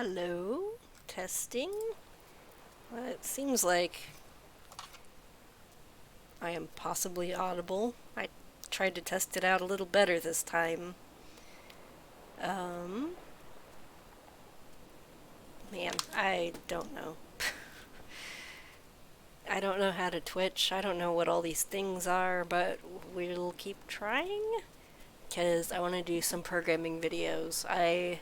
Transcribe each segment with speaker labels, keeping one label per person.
Speaker 1: Hello? Testing? Well, it seems like I am possibly audible. I tried to test it out a little better this time. Um... Man, I don't know. I don't know how to Twitch. I don't know what all these things are, but we'll keep trying. Because I want to do some programming videos. I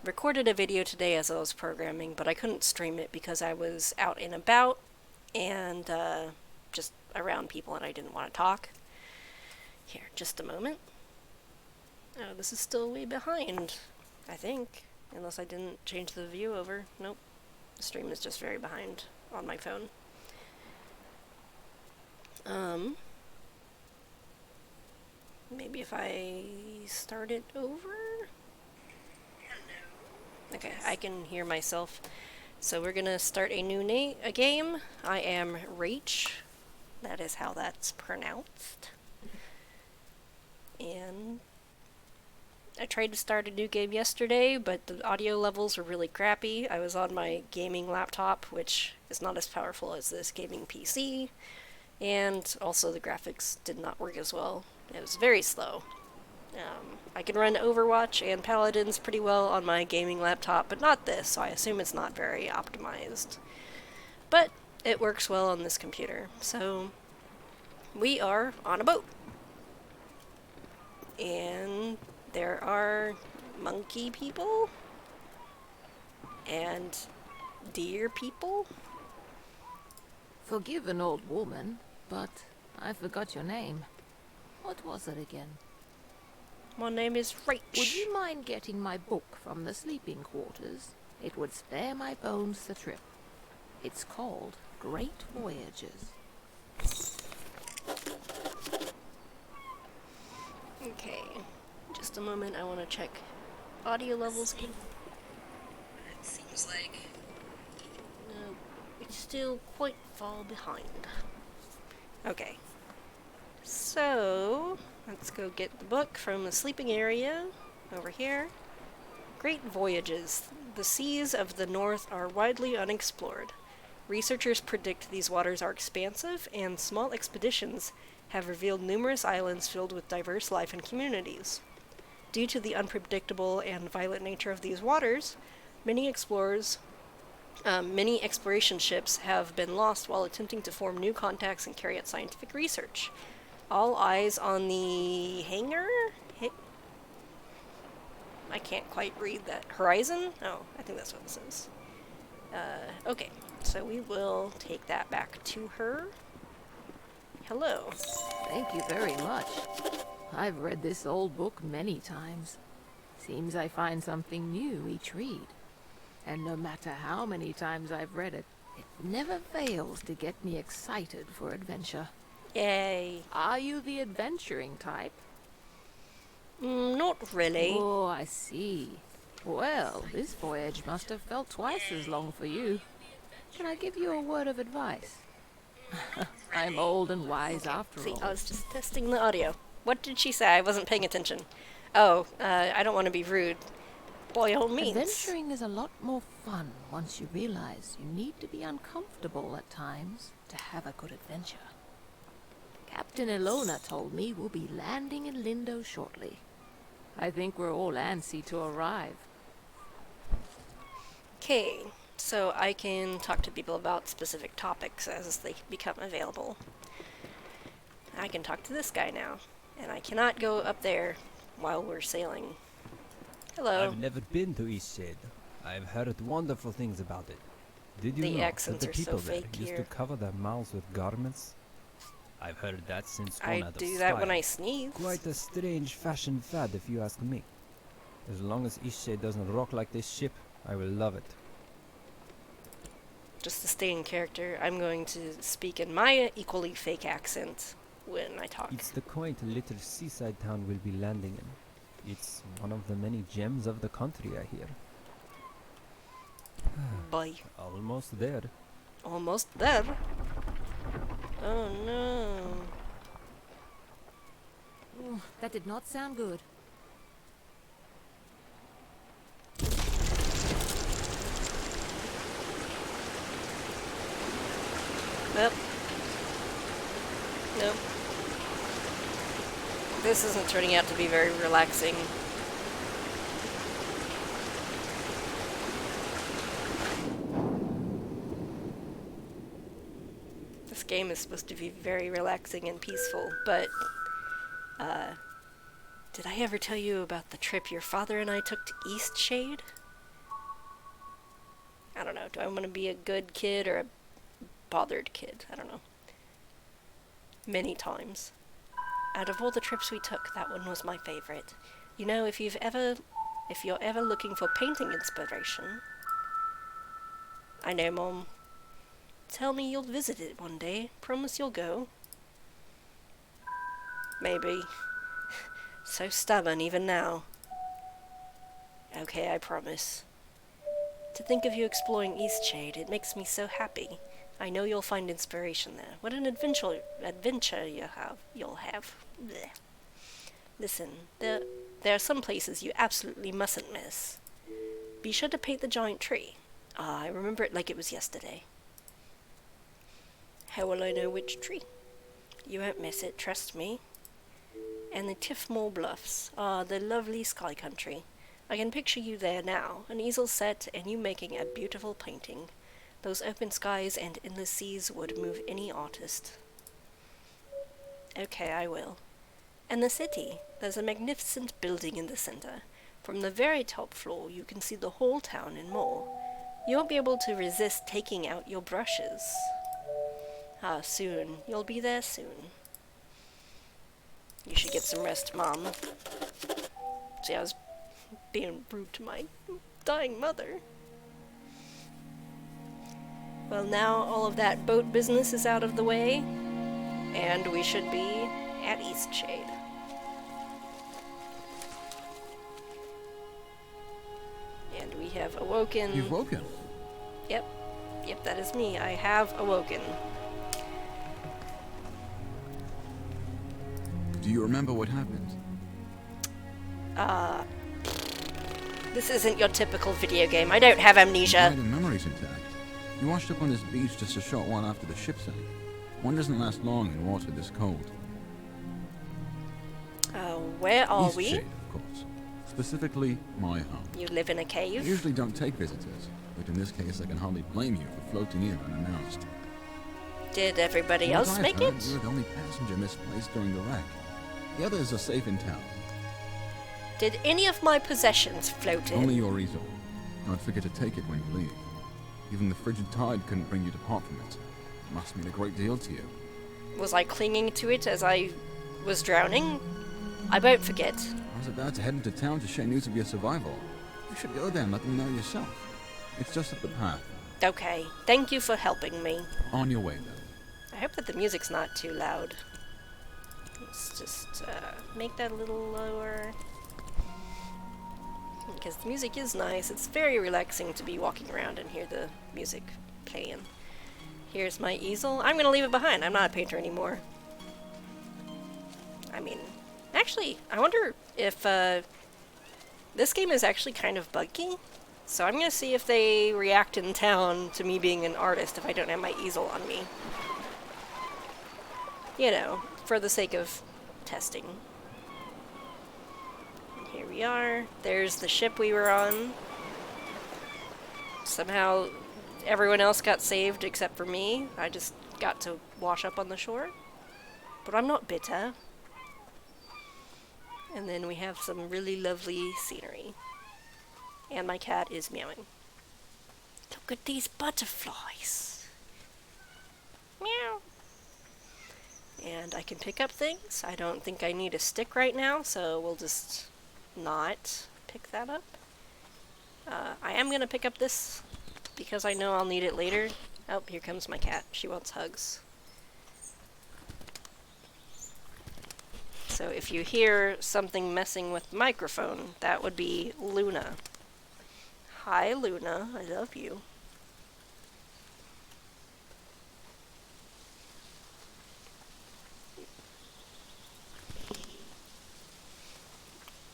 Speaker 1: recorded a video today as I was programming, but I couldn't stream it because I was out and about and just around people and I didn't want to talk. Here, just a moment. Oh, this is still way behind, I think. Unless I didn't change the view over. Nope. The stream is just very behind on my phone. Maybe if I start it over? Okay, I can hear myself. So we're gonna start a new game. I am Rach. That is how that's pronounced. And I tried to start a new game yesterday, but the audio levels were really crappy. I was on my gaming laptop, which is not as powerful as this gaming PC, and also the graphics did not work as well. It was very slow. I can run Overwatch and Paladins pretty well on my gaming laptop, but not this, so I assume it's not very optimized. But it works well on this computer, so we are on a boat. And there are monkey people and deer people.
Speaker 2: Forgive an old woman, but I forgot your name. What was it again?
Speaker 1: My name is Rach.
Speaker 2: Would you mind getting my book from the sleeping quarters? It would spare my bones the trip. It's called Great Voyages.
Speaker 1: Okay, just a moment, I want to check audio levels. It seems like no, it's still quite far behind. Okay, so let's go get the book from the sleeping area over here. Great Voyages. The seas of the North are widely unexplored. Researchers predict these waters are expansive, and small expeditions have revealed numerous islands filled with diverse life and communities. Due to the unpredictable and violent nature of these waters, many exploration ships have been lost while attempting to form new contacts and carry out scientific research. All eyes on the hangar? I can't quite read that. Horizon? Oh, I think that's what this is. Okay, so we will take that back to her. Hello.
Speaker 2: Thank you very much. I've read this old book many times. Seems I find something new each read. And no matter how many times I've read it, it never fails to get me excited for adventure.
Speaker 1: Yay.
Speaker 2: Are you the adventuring type?
Speaker 1: Not really.
Speaker 2: Oh, I see. Well, this voyage must have felt twice as long for you. Can I give you a word of advice? I'm old and wise after all.
Speaker 1: I was just testing the audio. What did she say? I wasn't paying attention. Oh, I don't want to be rude. By all means.
Speaker 2: Adventuring is a lot more fun once you realize you need to be uncomfortable at times to have a good adventure. Captain Ilona told me we'll be landing in Lindo shortly. I think we're all antsy to arrive.
Speaker 1: Okay, so I can talk to people about specific topics as they become available. I can talk to this guy now, and I cannot go up there while we're sailing. Hello.
Speaker 3: I've never been to Eastshade. I've heard wonderful things about it. Did you
Speaker 1: The
Speaker 3: know
Speaker 1: accents
Speaker 3: that the
Speaker 1: are so
Speaker 3: people there
Speaker 1: fake
Speaker 3: used
Speaker 1: here.
Speaker 3: to cover their mouths with garments? I've heard that since
Speaker 1: I
Speaker 3: gone out of
Speaker 1: do that when
Speaker 3: style.
Speaker 1: I sneeze.
Speaker 3: Quite a strange fashion fad, if you ask me. As long as Eastshade doesn't rock like this ship, I will love it.
Speaker 1: Just to stay in character, I'm going to speak in my equally fake accent when I talk.
Speaker 3: It's the quaint little seaside town we'll be landing in. It's one of the many gems of the country, I hear.
Speaker 1: Bye.
Speaker 3: Almost there.
Speaker 1: Almost there. Oh no.
Speaker 2: Ooh, that did not sound good.
Speaker 1: Nope. Nope. This isn't turning out to be very relaxing. This game is supposed to be very relaxing and peaceful, but, did I ever tell you about the trip your father and I took to Eastshade? I don't know, do I want to be a good kid or a bothered kid? I don't know. Many times. Out of all the trips we took, that one was my favorite. You know, if you're ever looking for painting inspiration... I know, Mom. Tell me you'll visit it one day. Promise you'll go. Maybe. So stubborn even now. Okay, I promise. To think of you exploring Eastshade, it makes me so happy. I know you'll find inspiration there. What an adventure you'll have. Blech. Listen, there are some places you absolutely mustn't miss. Be sure to paint the giant tree. I remember it like it was yesterday. How will I know which tree? You won't miss it, trust me. And the Tiffmore Bluffs. The lovely sky country. I can picture you there now, an easel set and you making a beautiful painting. Those open skies and endless seas would move any artist. Okay, I will. And the city. There's a magnificent building in the center. From the very top floor, you can see the whole town and more. You won't be able to resist taking out your brushes. Soon. You'll be there soon. You should get some rest, Mom. See, I was being rude to my dying mother. Well, now all of that boat business is out of the way, and we should be at Eastshade. And we have awoken.
Speaker 4: You've woken?
Speaker 1: Yep. Yep, that is me. I have awoken.
Speaker 4: Do you remember what happened?
Speaker 1: This isn't your typical video game. I don't have amnesia.
Speaker 4: The memory's intact. You washed up on this beach just a short while after the ship sank. One doesn't last long in water this cold.
Speaker 1: Where are we?
Speaker 4: Eastshade, of course. Specifically, my home.
Speaker 1: You live in a
Speaker 4: I
Speaker 1: cave?
Speaker 4: usually don't take visitors, but in this case I can hardly blame you for floating in unannounced.
Speaker 1: Did everybody
Speaker 4: From what
Speaker 1: else
Speaker 4: I've
Speaker 1: make
Speaker 4: heard,
Speaker 1: it?
Speaker 4: You were the only passenger misplaced during the wreck. The others are safe in town.
Speaker 1: Did any of my possessions float in?
Speaker 4: Only your easel. Don't forget to take it when you leave. Even the frigid tide couldn't bring you to part from it. It must mean a great deal to you.
Speaker 1: Was I clinging to it as I was drowning? I won't forget.
Speaker 4: I was about to head into town to share news of your survival. You should go there and let them know yourself. It's just up the path.
Speaker 1: Okay, thank you for helping me.
Speaker 4: On your way, then.
Speaker 1: I hope that the music's not too loud. Let's just make that a little lower. Because the music is nice. It's very relaxing to be walking around and hear the music playing. Here's my easel. I'm gonna leave it behind. I'm not a painter anymore. I mean, actually, I wonder if this game is actually kind of buggy. So I'm gonna see if they react in town to me being an artist if I don't have my easel on me. You know, for the sake of testing. And here we are. There's the ship we were on. Somehow everyone else got saved except for me. I just got to wash up on the shore. But I'm not bitter. And then we have some really lovely scenery. And my cat is meowing. Look at these butterflies. Meow. And I can pick up things. I don't think I need a stick right now, so we'll just not pick that up. I am going to pick up this because I know I'll need it later. Oh, here comes my cat. She wants hugs. So if you hear something messing with the microphone, that would be Luna. Hi, Luna. I love you.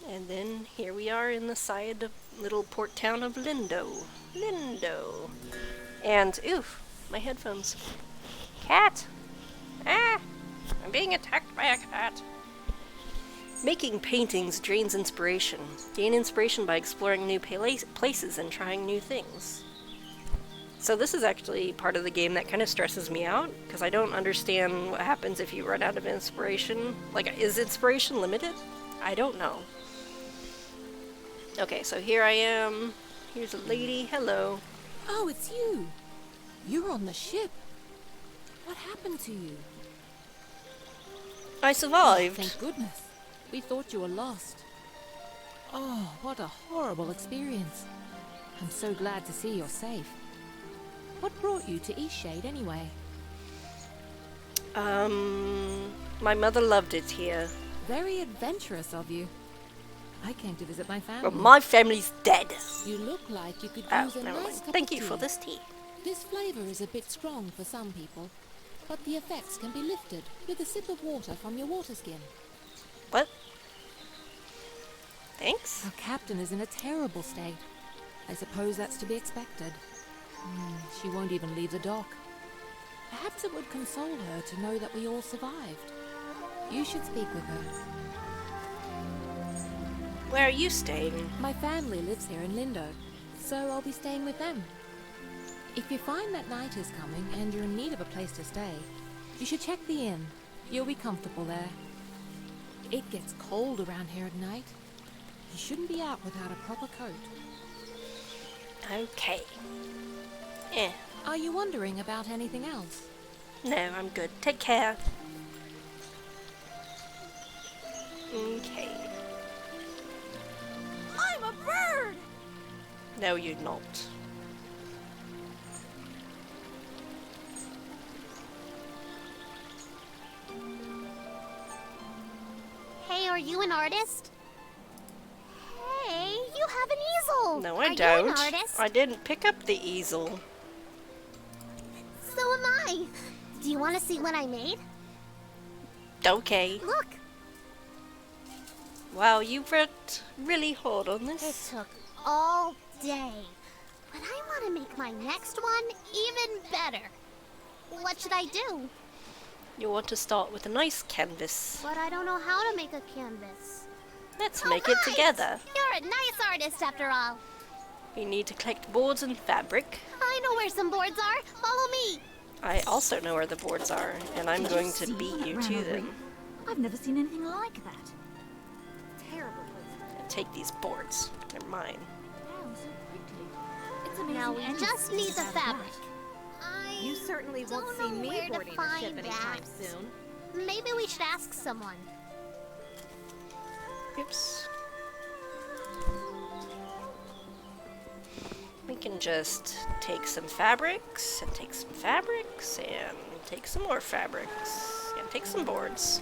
Speaker 1: And then here we are in the side of little port town of Lindo. Lindo. And, oof, my headphones. Cat! Ah! I'm being attacked by a cat. Making paintings drains inspiration. Gain inspiration by exploring new places and trying new things. So this is actually part of the game that kind of stresses me out, because I don't understand what happens if you run out of inspiration. Like, is inspiration limited? I don't know. Okay, so here I am. Here's a lady. Hello.
Speaker 2: Oh, it's you. You're on the ship. What happened to you?
Speaker 1: I survived.
Speaker 2: Thank goodness. We thought you were lost. Oh, what a horrible experience. I'm so glad to see you're safe. What brought you to Eastshade anyway?
Speaker 1: My mother loved it here.
Speaker 2: Very adventurous of you. I came to visit my family.
Speaker 1: But my family's dead.
Speaker 2: You look like you could
Speaker 1: Oh,
Speaker 2: use a
Speaker 1: never
Speaker 2: nice
Speaker 1: mind.
Speaker 2: cup
Speaker 1: Thank
Speaker 2: of
Speaker 1: you for
Speaker 2: tea.
Speaker 1: this tea.
Speaker 2: This flavor is a bit strong for some people, but the effects can be lifted with a sip of water from your water skin.
Speaker 1: What? Thanks?
Speaker 2: Our captain is in a terrible state. I suppose that's to be expected. She won't even leave the dock. Perhaps it would console her to know that we all survived. You should speak with her.
Speaker 1: Where are you staying?
Speaker 2: My family lives here in Lindo, so I'll be staying with them. If you find that night is coming and you're in need of a place to stay, you should check the inn. You'll be comfortable there. It gets cold around here at night. You shouldn't be out without a proper coat.
Speaker 1: Okay.
Speaker 2: Are you wondering about anything else?
Speaker 1: No, I'm good. Take care. Okay.
Speaker 2: I'm a bird!
Speaker 1: No, you're not.
Speaker 5: Hey, are you an artist? Hey, you have an easel!
Speaker 1: No, I
Speaker 5: Are
Speaker 1: don't.
Speaker 5: you an artist?
Speaker 1: I didn't pick up the easel.
Speaker 5: So am I. Do you want to see what I made?
Speaker 1: Okay.
Speaker 5: Look,
Speaker 1: Wow, you worked really hard on
Speaker 5: it
Speaker 1: this.
Speaker 5: took all day. But I want to make my next one even better. What should I do?
Speaker 1: You want to start with a nice canvas.
Speaker 5: But I don't know how to make a canvas.
Speaker 1: Let's
Speaker 5: Oh,
Speaker 1: make it
Speaker 5: right!
Speaker 1: together.
Speaker 5: You're a nice artist after all.
Speaker 1: We need to collect boards and fabric.
Speaker 5: I know where some boards are. Follow me.
Speaker 1: I also know where the boards are, and I'm going to beat you to them.
Speaker 6: I've never seen anything like that. Terrible place.
Speaker 1: And take these boards. They're mine.
Speaker 6: Down so quickly. It's amazing.
Speaker 5: Now we
Speaker 6: anyone
Speaker 5: just
Speaker 6: can
Speaker 5: need the
Speaker 6: have
Speaker 5: fabric.
Speaker 6: that.
Speaker 5: I
Speaker 7: You certainly won't
Speaker 5: don't
Speaker 7: see
Speaker 5: know
Speaker 7: me
Speaker 5: where to
Speaker 7: boarding a
Speaker 5: find
Speaker 7: ship anytime
Speaker 5: that.
Speaker 7: soon.
Speaker 5: Maybe we should ask someone.
Speaker 1: Oops. We can just take some fabrics, and take some fabrics, and take some more fabrics, and take some boards.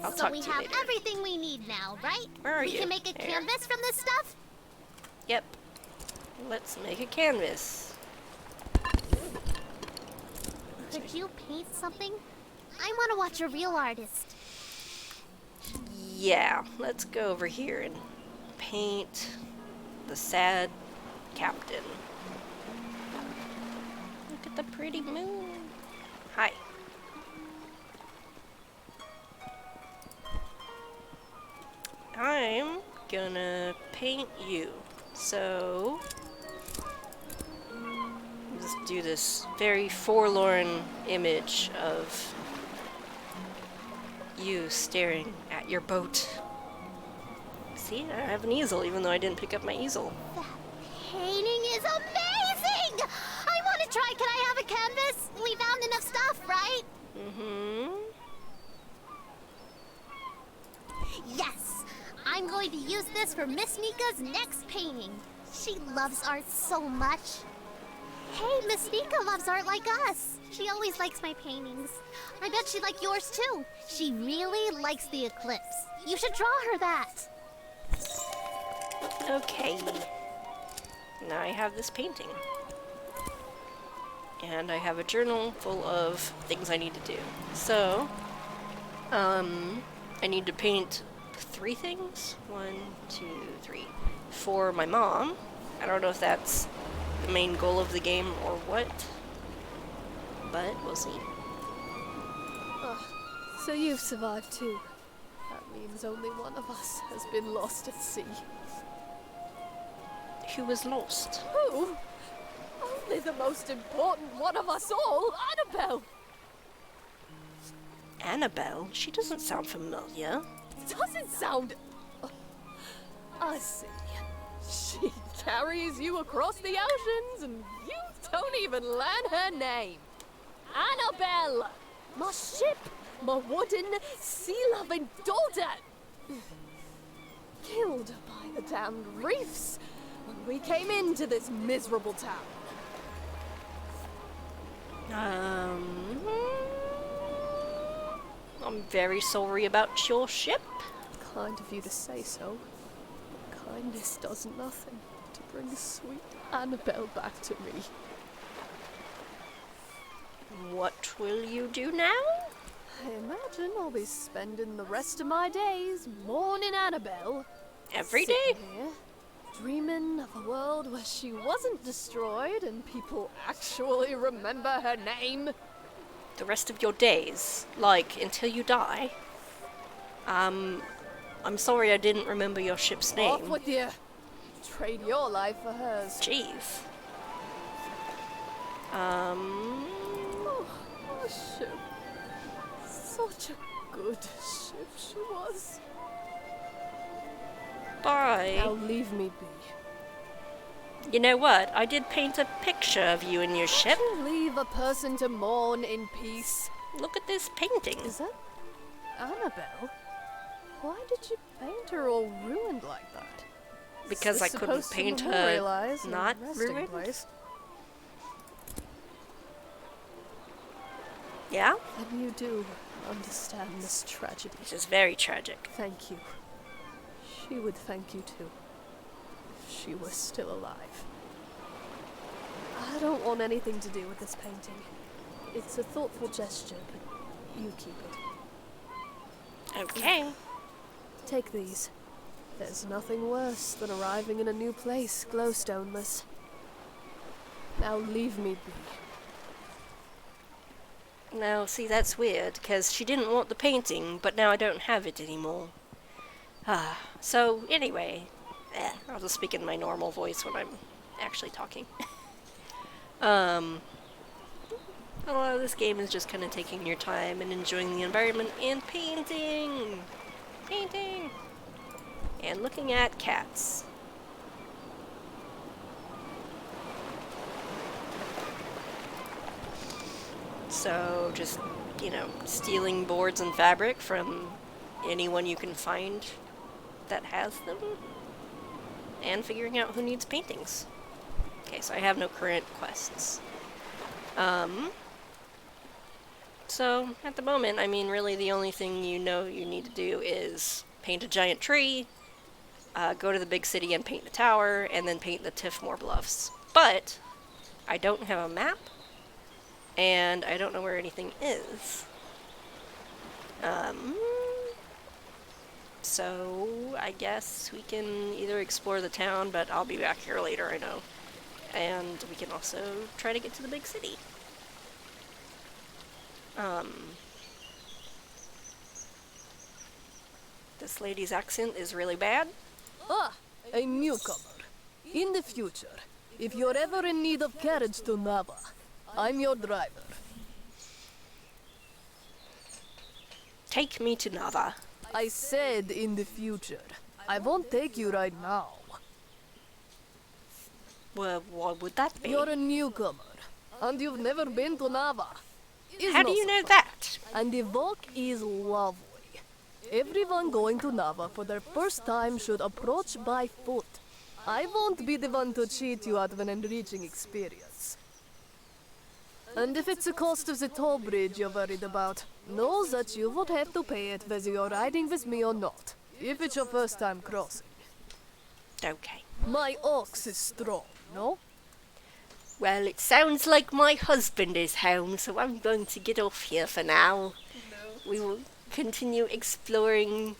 Speaker 1: I'll
Speaker 5: So
Speaker 1: talk
Speaker 5: we
Speaker 1: to you
Speaker 5: have
Speaker 1: later.
Speaker 5: everything we need now, right?
Speaker 1: Where are
Speaker 5: we
Speaker 1: you?
Speaker 5: can make a
Speaker 1: There.
Speaker 5: canvas from this stuff?
Speaker 1: Yep. Let's make a canvas.
Speaker 5: Could you paint something? I want to watch a real artist.
Speaker 1: Yeah, let's go over here and paint the sad captain. Look at the pretty moon. Hi. I'm gonna paint you. So, just do this very forlorn image of you staring at your boat. See, I have an easel, even though I didn't pick up my easel.
Speaker 5: Painting is amazing! I want to try. Can I have a canvas? We found enough stuff, right?
Speaker 1: Mm-hmm.
Speaker 5: Yes! I'm going to use this for Miss Nika's next painting. She loves art so much. Hey, Miss Nika loves art like us. She always likes my paintings. I bet she'd like yours too. She really likes the eclipse. You should draw her that.
Speaker 1: Okay. Now I have this painting. And I have a journal full of things I need to do. So, I need to paint 3 things. 1, 2, 3. For my mom. I don't know if that's the main goal of the game or what. But we'll see.
Speaker 7: So you've survived too. That means only one of us has been lost at sea.
Speaker 1: Who was lost?
Speaker 7: Who? Only the most important one of us all, Annabelle!
Speaker 1: Annabelle? She doesn't sound familiar.
Speaker 7: Doesn't sound... I see. She carries you across the oceans and you don't even learn her name. Annabelle! My ship! My wooden, sea-loving daughter! Killed by the damned reefs when we came into this miserable town.
Speaker 1: I'm very sorry about your ship.
Speaker 7: Kind of you to say so. But kindness does nothing to bring sweet Annabelle back to me.
Speaker 1: What will you do now?
Speaker 7: I imagine I'll be spending the rest of my days mourning Annabelle.
Speaker 1: Every
Speaker 7: sitting
Speaker 1: day?
Speaker 7: here, dreaming of a world where she wasn't destroyed and people actually remember her name.
Speaker 1: The rest of your days? Like, until you die? I'm sorry I didn't remember your ship's name.
Speaker 7: Off with you. Trade your life for hers.
Speaker 1: Jeez.
Speaker 7: Oh, my ship. Such a good ship she was.
Speaker 1: Bye.
Speaker 7: Now leave me be.
Speaker 1: You know what? I did paint a picture of you and your ship.
Speaker 7: Can you leave a person to mourn in peace?
Speaker 1: Look at this painting.
Speaker 7: Is that Annabelle? Why did you paint her all ruined like that?
Speaker 1: Because
Speaker 7: Is
Speaker 1: I
Speaker 7: this
Speaker 1: couldn't
Speaker 7: supposed to
Speaker 1: paint her
Speaker 7: memorialize a
Speaker 1: not
Speaker 7: resting
Speaker 1: ruined.
Speaker 7: place?
Speaker 1: Yeah?
Speaker 7: Then you do understand this tragedy.
Speaker 1: This is very tragic.
Speaker 7: Thank you. She would thank you too, if she were still alive. I don't want anything to do with this painting. It's a thoughtful gesture, but you keep it.
Speaker 1: Okay.
Speaker 7: Take these. There's nothing worse than arriving in a new place glowstoneless. Now leave me be.
Speaker 1: Now, see, that's weird, because she didn't want the painting, but now I don't have it anymore. So, anyway, I'll just speak in my normal voice when I'm actually talking. A lot of this game is just kind of taking your time and enjoying the environment and painting! Painting! And looking at cats. So, just, stealing boards and fabric from anyone you can find that has them. And figuring out who needs paintings. Okay, so I have no current quests. So, at the moment, really the only thing you need to do is paint a giant tree, go to the big city and paint the tower, and then paint the Tiffmore Bluffs. But, I don't have a map, and I don't know where anything is. So, I guess we can either explore the town, but I'll be back here later, I know. And we can also try to get to the big city. This lady's accent is really bad.
Speaker 7: Ah, a newcomer. In the future, if you're ever in need of carriage to Nava, I'm your driver.
Speaker 1: Take me to Nava.
Speaker 7: I said in the future. I won't take you right now.
Speaker 1: Well, what would that be?
Speaker 7: You're a newcomer, and you've never been to Nava.
Speaker 1: How do you know that?
Speaker 7: And the walk is lovely. Everyone going to Nava for their first time should approach by foot. I won't be the one to cheat you out of an enriching experience. And if it's the cost of the toll bridge you're worried about, know that you would have to pay it whether you're riding with me or not, if it's your first time crossing.
Speaker 1: Okay.
Speaker 7: My ox is strong, no?
Speaker 1: Well, it sounds like my husband is home, so I'm going to get off here for now. No. We will continue exploring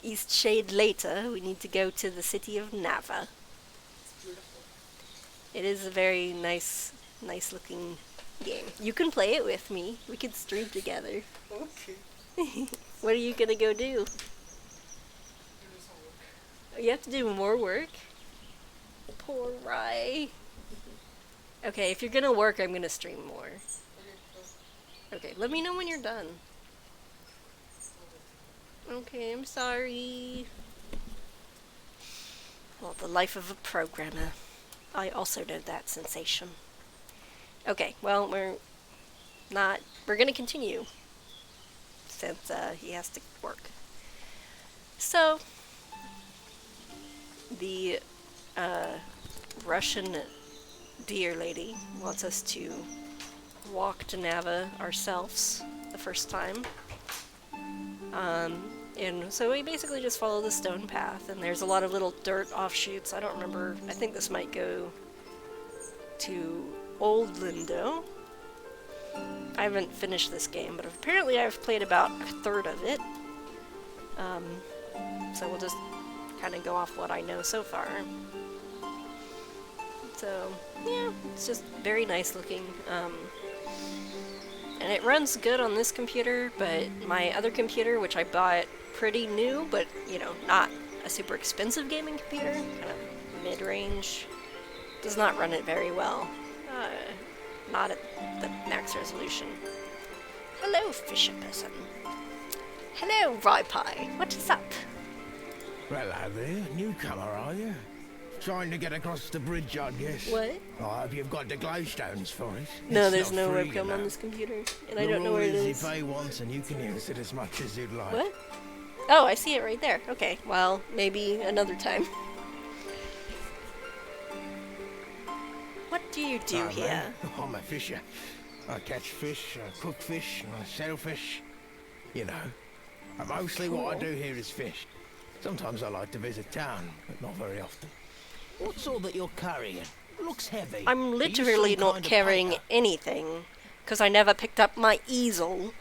Speaker 1: Eastshade later. We need to go to the city of Nava.
Speaker 7: It's beautiful.
Speaker 1: It is a very nice looking game. You can play it with me. We could stream together.
Speaker 7: Okay.
Speaker 1: What are you gonna go do? You have to do more work? Poor Rye. Okay, if you're gonna work, I'm gonna stream more. Okay, let me know when you're done. Okay, I'm sorry. Well, the life of a programmer. I also know that sensation. Okay, well, we're gonna continue. Since, he has to work. So, the, Russian deer lady wants us to walk to Nava ourselves the first time. And so we basically just follow the stone path, and there's a lot of little dirt offshoots. I don't remember. I think this might go to Old Lindo. I haven't finished this game, but apparently I've played about a third of it. So we'll just kind of go off what I know so far. So, yeah, it's just very nice looking. And it runs good on this computer, but my other computer, which I bought pretty new, but, you know, not a super expensive gaming computer, kind of mid-range, does not run it very well. Not at the max resolution. Hello, fisher person. Hello, Rye Pie. What is up?
Speaker 8: Hello there, newcomer, are you? Trying to get across the bridge, I guess.
Speaker 1: What?
Speaker 8: I hope you've got the glowstones for it.
Speaker 1: No,
Speaker 8: It's
Speaker 1: there's
Speaker 8: not
Speaker 1: no
Speaker 8: free, you
Speaker 1: webcam
Speaker 8: know.
Speaker 1: on this computer, and
Speaker 8: The
Speaker 1: I don't know where it
Speaker 8: rule
Speaker 1: is.
Speaker 8: You pay once and you can use it as much as you'd like.
Speaker 1: What? Oh, I see it right there. Okay, well, maybe another time. What do you do
Speaker 8: Oh,
Speaker 1: here?
Speaker 8: man, I'm a fisher. I catch fish, I cook fish, and I sell fish. You know. And mostly what I do here is fish. Sometimes I like to visit town, but not very often. What's all that you're carrying? Looks heavy.
Speaker 1: I'm
Speaker 8: Are you
Speaker 1: literally
Speaker 8: some
Speaker 1: not
Speaker 8: kind of
Speaker 1: carrying
Speaker 8: painter?
Speaker 1: anything, because I never picked up my easel.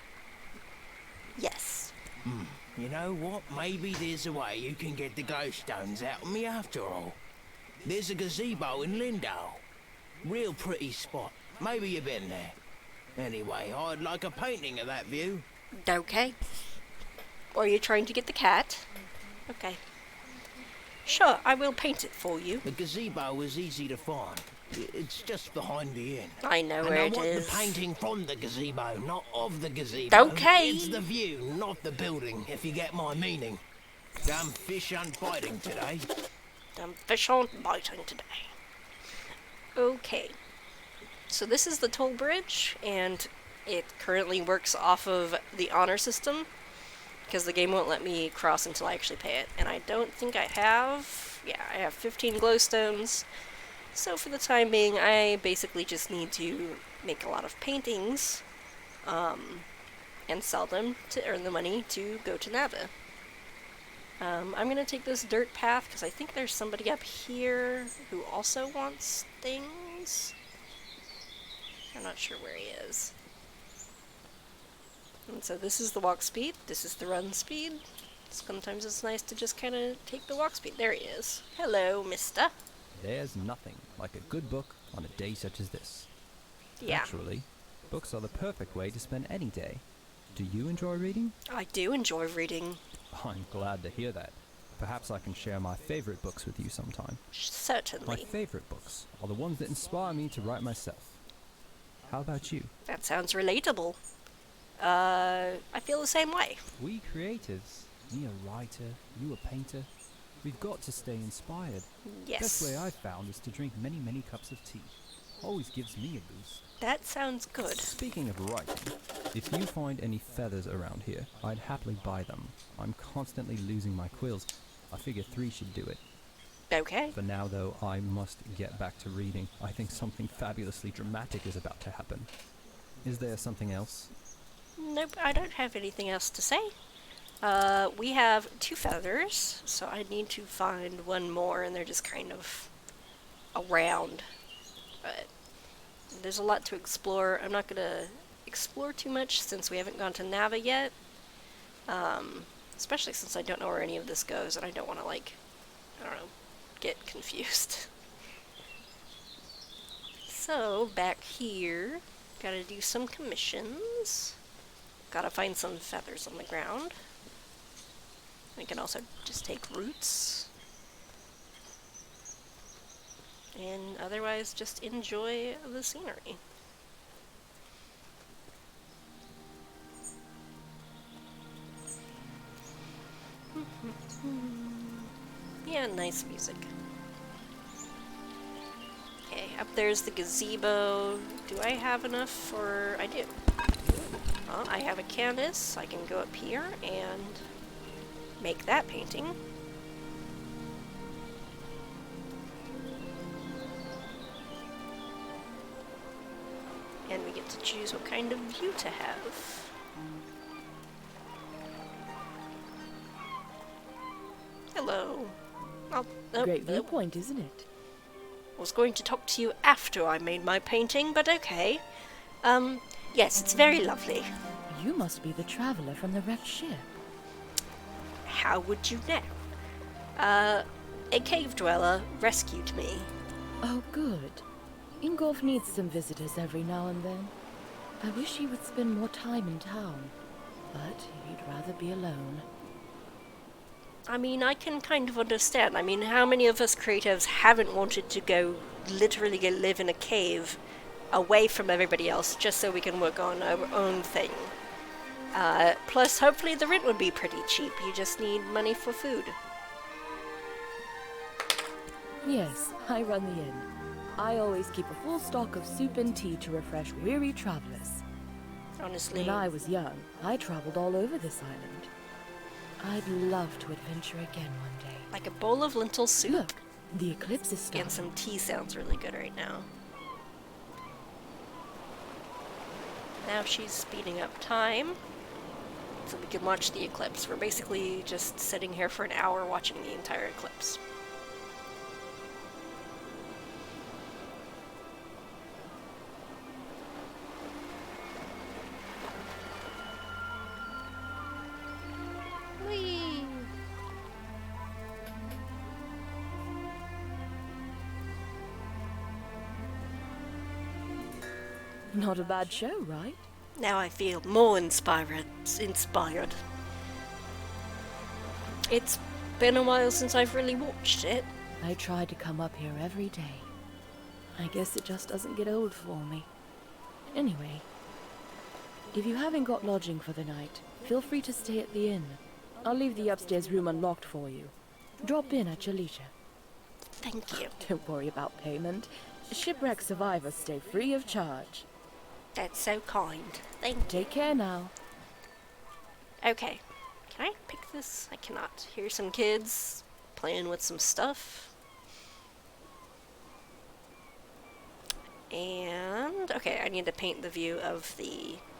Speaker 1: Yes.
Speaker 8: You know what? Maybe there's a way you can get the glowstones out of me after all. There's a gazebo in Lindau. Real pretty spot. Maybe you've been there. Anyway, I'd like a painting of that view.
Speaker 1: Okay. Or are you trying to get the cat? Okay. Sure, I will paint it for you.
Speaker 8: The gazebo is easy to find. It's just behind the inn.
Speaker 1: I know
Speaker 8: And
Speaker 1: where
Speaker 8: I
Speaker 1: it
Speaker 8: want
Speaker 1: is.
Speaker 8: the painting from the gazebo, not of the gazebo.
Speaker 1: Okay.
Speaker 8: It's the view, not the building, if you get my meaning. Damn fish aren't biting today.
Speaker 1: Damn fish aren't biting today. Okay. So this is the toll bridge, and it currently works off of the honor system, because the game won't let me cross until I actually pay it. And I don't think I have... Yeah, I have 15 glowstones. So for the time being, I basically just need to make a lot of paintings, and sell them to earn the money to go to Nava. I'm gonna take this dirt path, because I think there's somebody up here who also wants things. I'm not sure where he is. And so this is the walk speed, this is the run speed. Sometimes it's nice to just kind of take the walk speed. There he is. Hello, mister.
Speaker 3: There's nothing like a good book on a day such as this.
Speaker 1: Yeah,
Speaker 3: Actually, books are the perfect way to spend any day. Do you enjoy reading?
Speaker 1: I do enjoy reading.
Speaker 3: I'm glad to hear that. Perhaps I can share my favorite books with you sometime. My
Speaker 1: Certainly.
Speaker 3: favorite books are the ones that inspire me to write myself. How about you?
Speaker 1: That sounds relatable. I feel the same way.
Speaker 3: We creatives, me a writer, you a painter, we've got to stay inspired.
Speaker 1: Yes.
Speaker 3: Best way I've found is to drink many, many cups of tea. Always gives me a boost.
Speaker 1: That sounds good.
Speaker 3: Speaking of writing, if you find any feathers around here, I'd happily buy them. I'm constantly losing my quills. I figure 3 should do it.
Speaker 1: Okay.
Speaker 3: For now, though, I must get back to reading. I think something fabulously dramatic is about to happen. Is there something else?
Speaker 1: Nope, I don't have anything else to say. We have 2 feathers, so I need to find one more, and they're just kind of around. But there's a lot to explore. I'm not gonna explore too much since we haven't gone to Nava yet. Especially since I don't know where any of this goes, and I don't want to, like, I don't know, get confused. So, back here, gotta do some commissions. Gotta find some feathers on the ground. We can also just take roots. And otherwise just enjoy the scenery. Yeah, nice music. Okay, up there's the gazebo. Do I have enough for... I do. Well, I have a canvas. I can go up here and make that painting. And we get to choose what kind of view to have. Hello.
Speaker 9: Great viewpoint, isn't it?
Speaker 1: I was going to talk to you after I made my painting, but okay. Yes, it's very lovely.
Speaker 9: You must be the traveler from the wrecked ship.
Speaker 1: How would you know? A cave dweller rescued me.
Speaker 9: Oh, good. Ingolf needs some visitors every now and then. I wish he would spend more time in town, but he'd rather be alone.
Speaker 1: I mean, I can kind of understand. I mean, how many of us creatives haven't wanted to go literally live in a cave away from everybody else just so we can work on our own thing? Plus, hopefully the rent would be pretty cheap. You just need money for food.
Speaker 9: Yes, I run the inn. I always keep a full stock of soup and tea to refresh weary travelers.
Speaker 1: Honestly.
Speaker 9: When I was young, I traveled all over this island. I'd love to adventure again one day.
Speaker 1: Like a bowl of lentil soup?
Speaker 9: Look, the eclipse is starting.
Speaker 1: And some tea sounds really good right now. Now she's speeding up time so we can watch the eclipse. We're basically just sitting here for an hour watching the entire eclipse. Whee!
Speaker 9: Not a bad show, right?
Speaker 1: Now I feel more inspired. It's been a while since I've really watched it.
Speaker 9: I try to come up here every day. I guess it just doesn't get old for me. Anyway, if you haven't got lodging for the night, feel free to stay at the inn. I'll leave the upstairs room unlocked for you. Drop in at your leisure.
Speaker 1: Thank you.
Speaker 9: Don't worry about payment. Shipwreck survivors stay free of charge.
Speaker 1: That's so kind. Thank you.
Speaker 9: Take care now.
Speaker 1: Okay. Can I pick this? I cannot. Here's some kids playing with some stuff. And okay, I need to paint the view of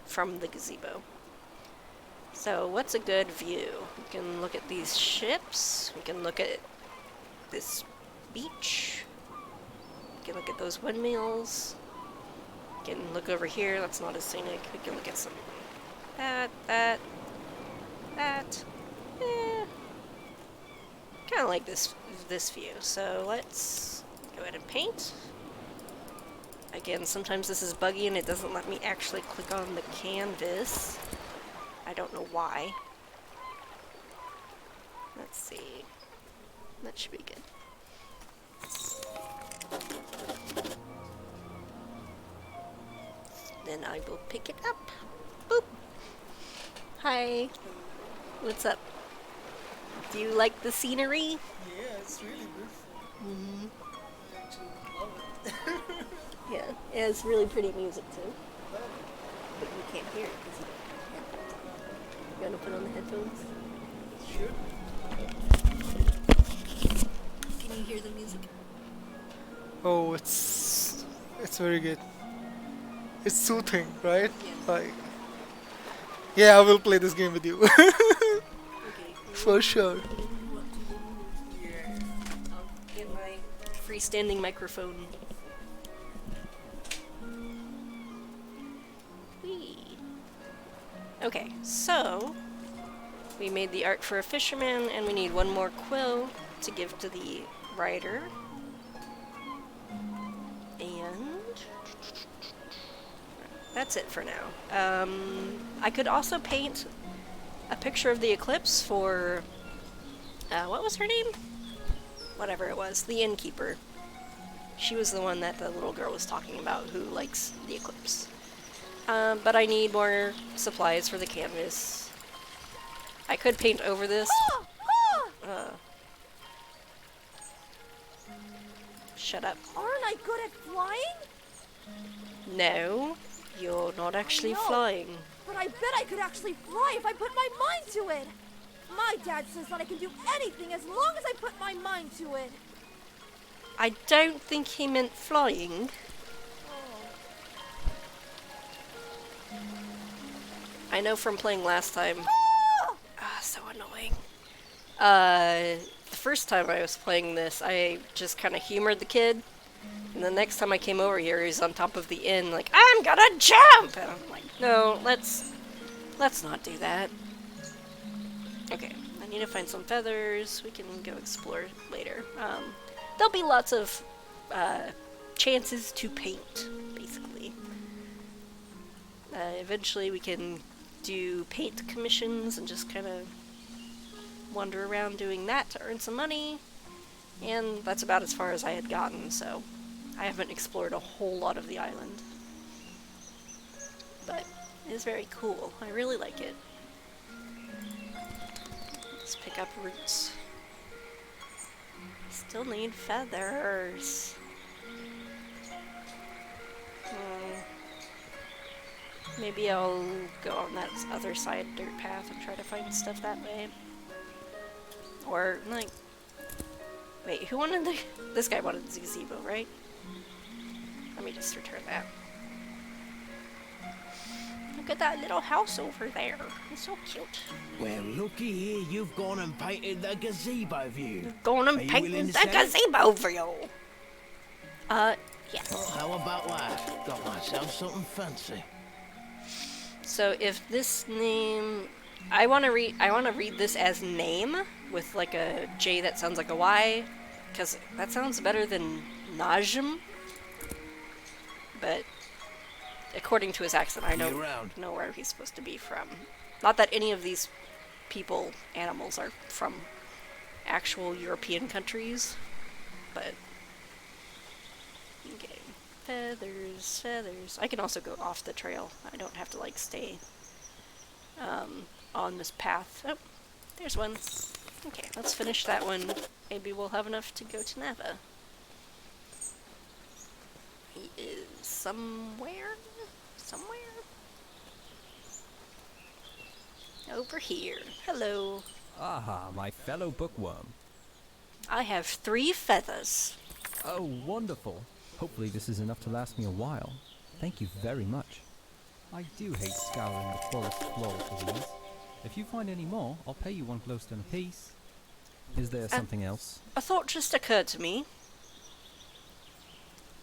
Speaker 1: from the gazebo. So what's a good view? We can look at these ships. We can look at this beach. We can look at those windmills. We can look over here. That's not as scenic. We can look at some that. Kind of like this view. So let's go ahead and paint. Again, sometimes this is buggy and it doesn't let me actually click on the canvas. I don't know why. Let's see. That should be good. Then I will pick it up. Boop. Hi. What's up? Do you like the scenery?
Speaker 10: Yeah, it's really beautiful.
Speaker 1: Mm-hmm.
Speaker 10: I actually love it.
Speaker 1: Yeah, it has really pretty music too. But you can't hear it because you don't have headphones. You want to put on the headphones?
Speaker 10: Sure.
Speaker 1: Can you hear the music?
Speaker 10: Oh, it's very good. It's soothing, right?
Speaker 1: Yeah.
Speaker 10: Like, yeah, I will play this game with you.
Speaker 1: Okay.
Speaker 10: For sure.
Speaker 1: Yeah. I'll get my freestanding microphone. Whee. Okay, so we made the art for a fisherman, and we need one more quill to give to the writer. And that's it for now. I could also paint a picture of the eclipse for, what was her name? Whatever it was, the innkeeper. She was the one that the little girl was talking about who likes the eclipse. But I need more supplies for the canvas. I could paint over this. Shut up.
Speaker 6: Aren't I good at flying?
Speaker 1: No, you're not actually
Speaker 6: No.
Speaker 1: flying.
Speaker 6: But I bet I could actually fly if I put my mind to it. My dad says that I can do anything as long as I put my mind to it.
Speaker 1: I don't think he meant flying. I know from playing last time. So annoying. The first time I was playing this, I just kind of humored the kid. And the next time I came over here, he's on top of the inn, like, I'm gonna jump! And I'm like, no, let's not do that. Okay, I need to find some feathers. We can go explore later. There'll be lots of chances to paint, basically. Eventually we can do paint commissions and just kind of wander around doing that to earn some money. And that's about as far as I had gotten, so I haven't explored a whole lot of the island. But it is very cool. I really like it. Let's pick up roots. Still need feathers. Maybe I'll go on that other side dirt path and try to find stuff that way. Or, like... Wait, who wanted the... This guy wanted the gazebo, right? Let me just return that. Look at that little house over there. It's so cute.
Speaker 8: Well, looky here, you've gone and painted the gazebo view.
Speaker 1: Gone and
Speaker 8: Are you
Speaker 1: painted
Speaker 8: willing
Speaker 1: the
Speaker 8: to sell it?
Speaker 1: gazebo view. Yes.
Speaker 8: Well, how about that? Got myself something fancy.
Speaker 1: So if this name... I want to read this as name with like a J that sounds like a Y, because that sounds better than Najm. But according to his accent, I don't know where he's supposed to be from. Not that any of these people, animals, are from actual European countries, but... Okay. Feathers, feathers. I can also go off the trail. I don't have to, like, stay on this path. Oh, there's one. Okay, let's finish that one. Maybe we'll have enough to go to Nava. He is somewhere? Somewhere? Over here. Hello.
Speaker 3: Aha, my fellow bookworm.
Speaker 1: I have 3 feathers.
Speaker 3: Oh, wonderful. Hopefully this is enough to last me a while. Thank you very much. I do hate scouring the forest floor for these. If you find any more, I'll pay you 1 glowstone apiece. Is there something else?
Speaker 1: A thought just occurred to me.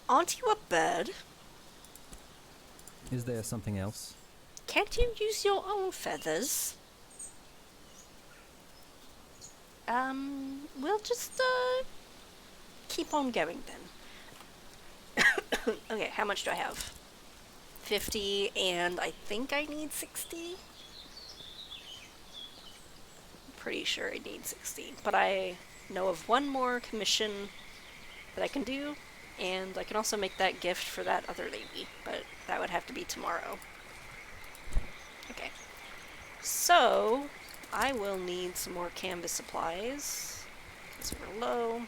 Speaker 1: Aren't you a bird?
Speaker 3: Is there something else?
Speaker 1: Can't you use your own feathers? We'll just, keep on going then. Okay, how much do I have? 50, and I think I need 60? Pretty sure I need 60, but I know of one more commission that I can do, and I can also make that gift for that other lady, but that would have to be tomorrow. Okay, so I will need some more canvas supplies, because we're low,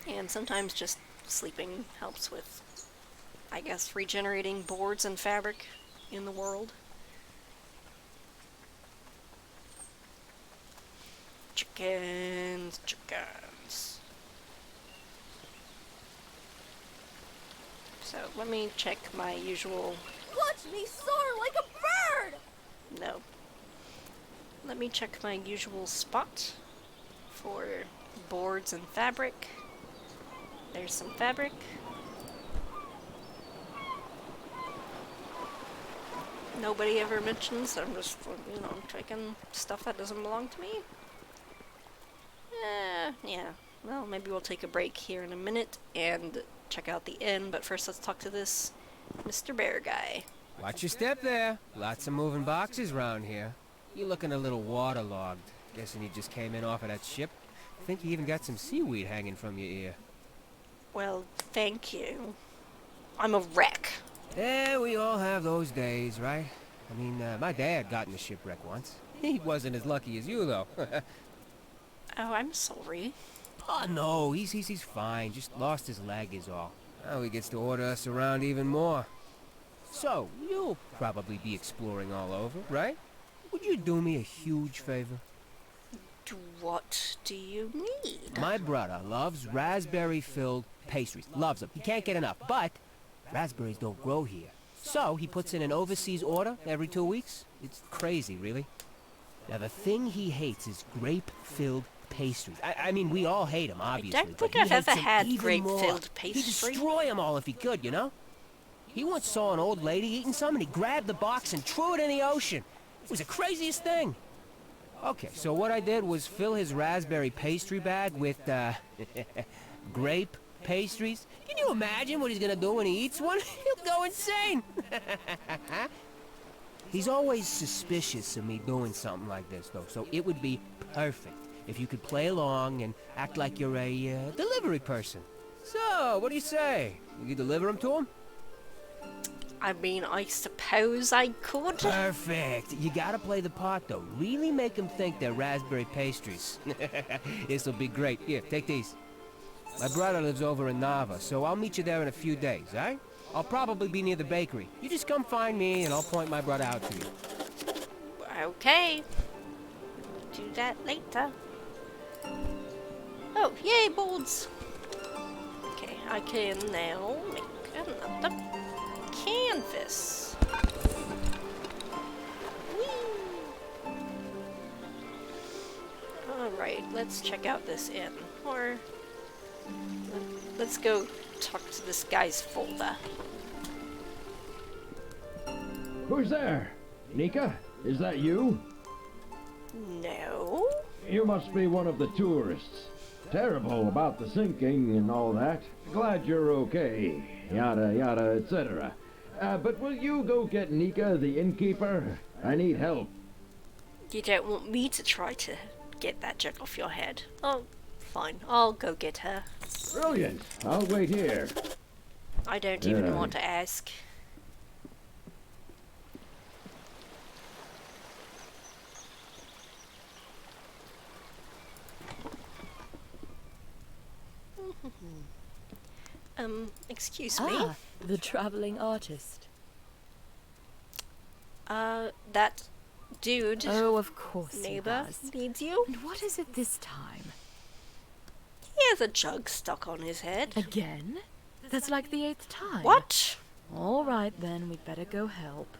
Speaker 1: and sometimes just sleeping helps with, I guess, regenerating boards and fabric in the world. Chickens, chickens. So let me check my usual...
Speaker 6: Watch me soar like a bird!
Speaker 1: No. Let me check my usual spot for boards and fabric. There's some fabric. Nobody ever mentions that I'm just, you know, taking stuff that doesn't belong to me. Yeah. Well, maybe we'll take a break here in a minute and check out the inn, but first let's talk to this Mr. Bear Guy.
Speaker 11: Watch your step there. Lots of moving boxes around here. You're looking a little waterlogged. Guessing you just came in off of that ship. I think you even got some seaweed hanging from your ear.
Speaker 1: Well, thank you. I'm a wreck.
Speaker 11: Yeah, we all have those days, right? I mean, my dad got in a shipwreck once. He wasn't as lucky as you, though.
Speaker 1: Oh, I'm sorry.
Speaker 11: Oh, no, he's fine. Just lost his leg is all. Now he gets to order us around even more. So, you'll probably be exploring all over, right? Would you do me a huge favor?
Speaker 1: What do you need?
Speaker 11: My brother loves raspberry-filled pastries. Loves them. He can't get enough. But raspberries don't grow here. So he puts in an overseas order every 2 weeks. It's crazy, really. Now, the thing he hates is grape-filled pastries. I mean, we all hate them, obviously.
Speaker 1: I don't think I've ever had grape-filled
Speaker 11: He'd
Speaker 1: pastry.
Speaker 11: destroy them all if he could, you know? He once saw an old lady eating some, and he grabbed the box and threw it in the ocean. It was the craziest thing. Okay, so what I did was fill his raspberry pastry bag with, grape pastries. Can you imagine what he's gonna do when he eats one? He'll go insane! He's always suspicious of me doing something like this, though, so it would be perfect if you could play along and act like you're a, delivery person. So, what do you say? You could deliver them to him?
Speaker 1: I mean, I suppose I could.
Speaker 11: Perfect. You gotta play the part, though. Really make them think they're raspberry pastries. This'll be great. Here, take these. My brother lives over in Nava, so I'll meet you there in a few days, eh? I'll probably be near the bakery. You just come find me, and I'll point my brother out to you.
Speaker 1: Okay. Do that later. Oh, yay, boards! Okay, I can now make another canvas. Whee! Alright, let's check out this inn. Or let's go talk to this guy's folder.
Speaker 12: Who's there? Nika? Is that you?
Speaker 1: No.
Speaker 12: You must be one of the tourists. Terrible about the sinking and all that. Glad you're okay. Yada yada, etc. But will you go get Nika, the innkeeper? I need help.
Speaker 1: You don't want me to try to get that jug off your head. Oh, fine. I'll go get her.
Speaker 12: Brilliant. I'll wait here.
Speaker 1: I don't even want to ask. Excuse me?
Speaker 9: Ah, the traveling artist.
Speaker 1: That dude.
Speaker 9: Oh, of course
Speaker 1: Neighbor
Speaker 9: he does.
Speaker 1: needs you.
Speaker 9: And what is it this time?
Speaker 1: He has a jug stuck on his head.
Speaker 9: Again? That's like the 8th time.
Speaker 1: What?
Speaker 9: All right, then. We'd better go help.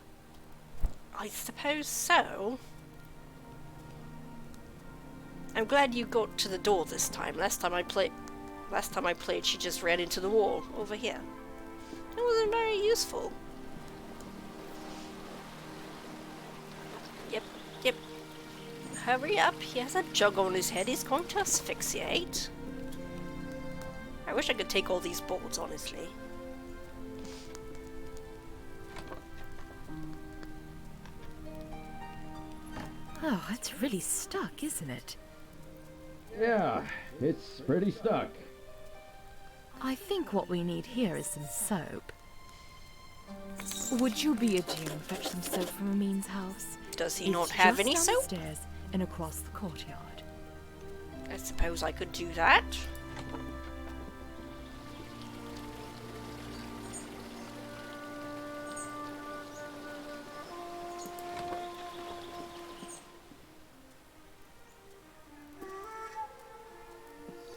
Speaker 1: I suppose so. I'm glad you got to the door this time. Last time I played, she just ran into the wall over here. It wasn't very useful. Yep. Hurry up. He has a jug on his head. He's going to asphyxiate. I wish I could take all these boards, honestly.
Speaker 9: Oh, it's really stuck, isn't it?
Speaker 12: Yeah, it's pretty stuck.
Speaker 9: I think what we need here is some soap. Would you be a dear and fetch some soap from Amin's house?
Speaker 1: Does he not have any soap?
Speaker 9: Downstairs and across the courtyard.
Speaker 1: I suppose I could do that.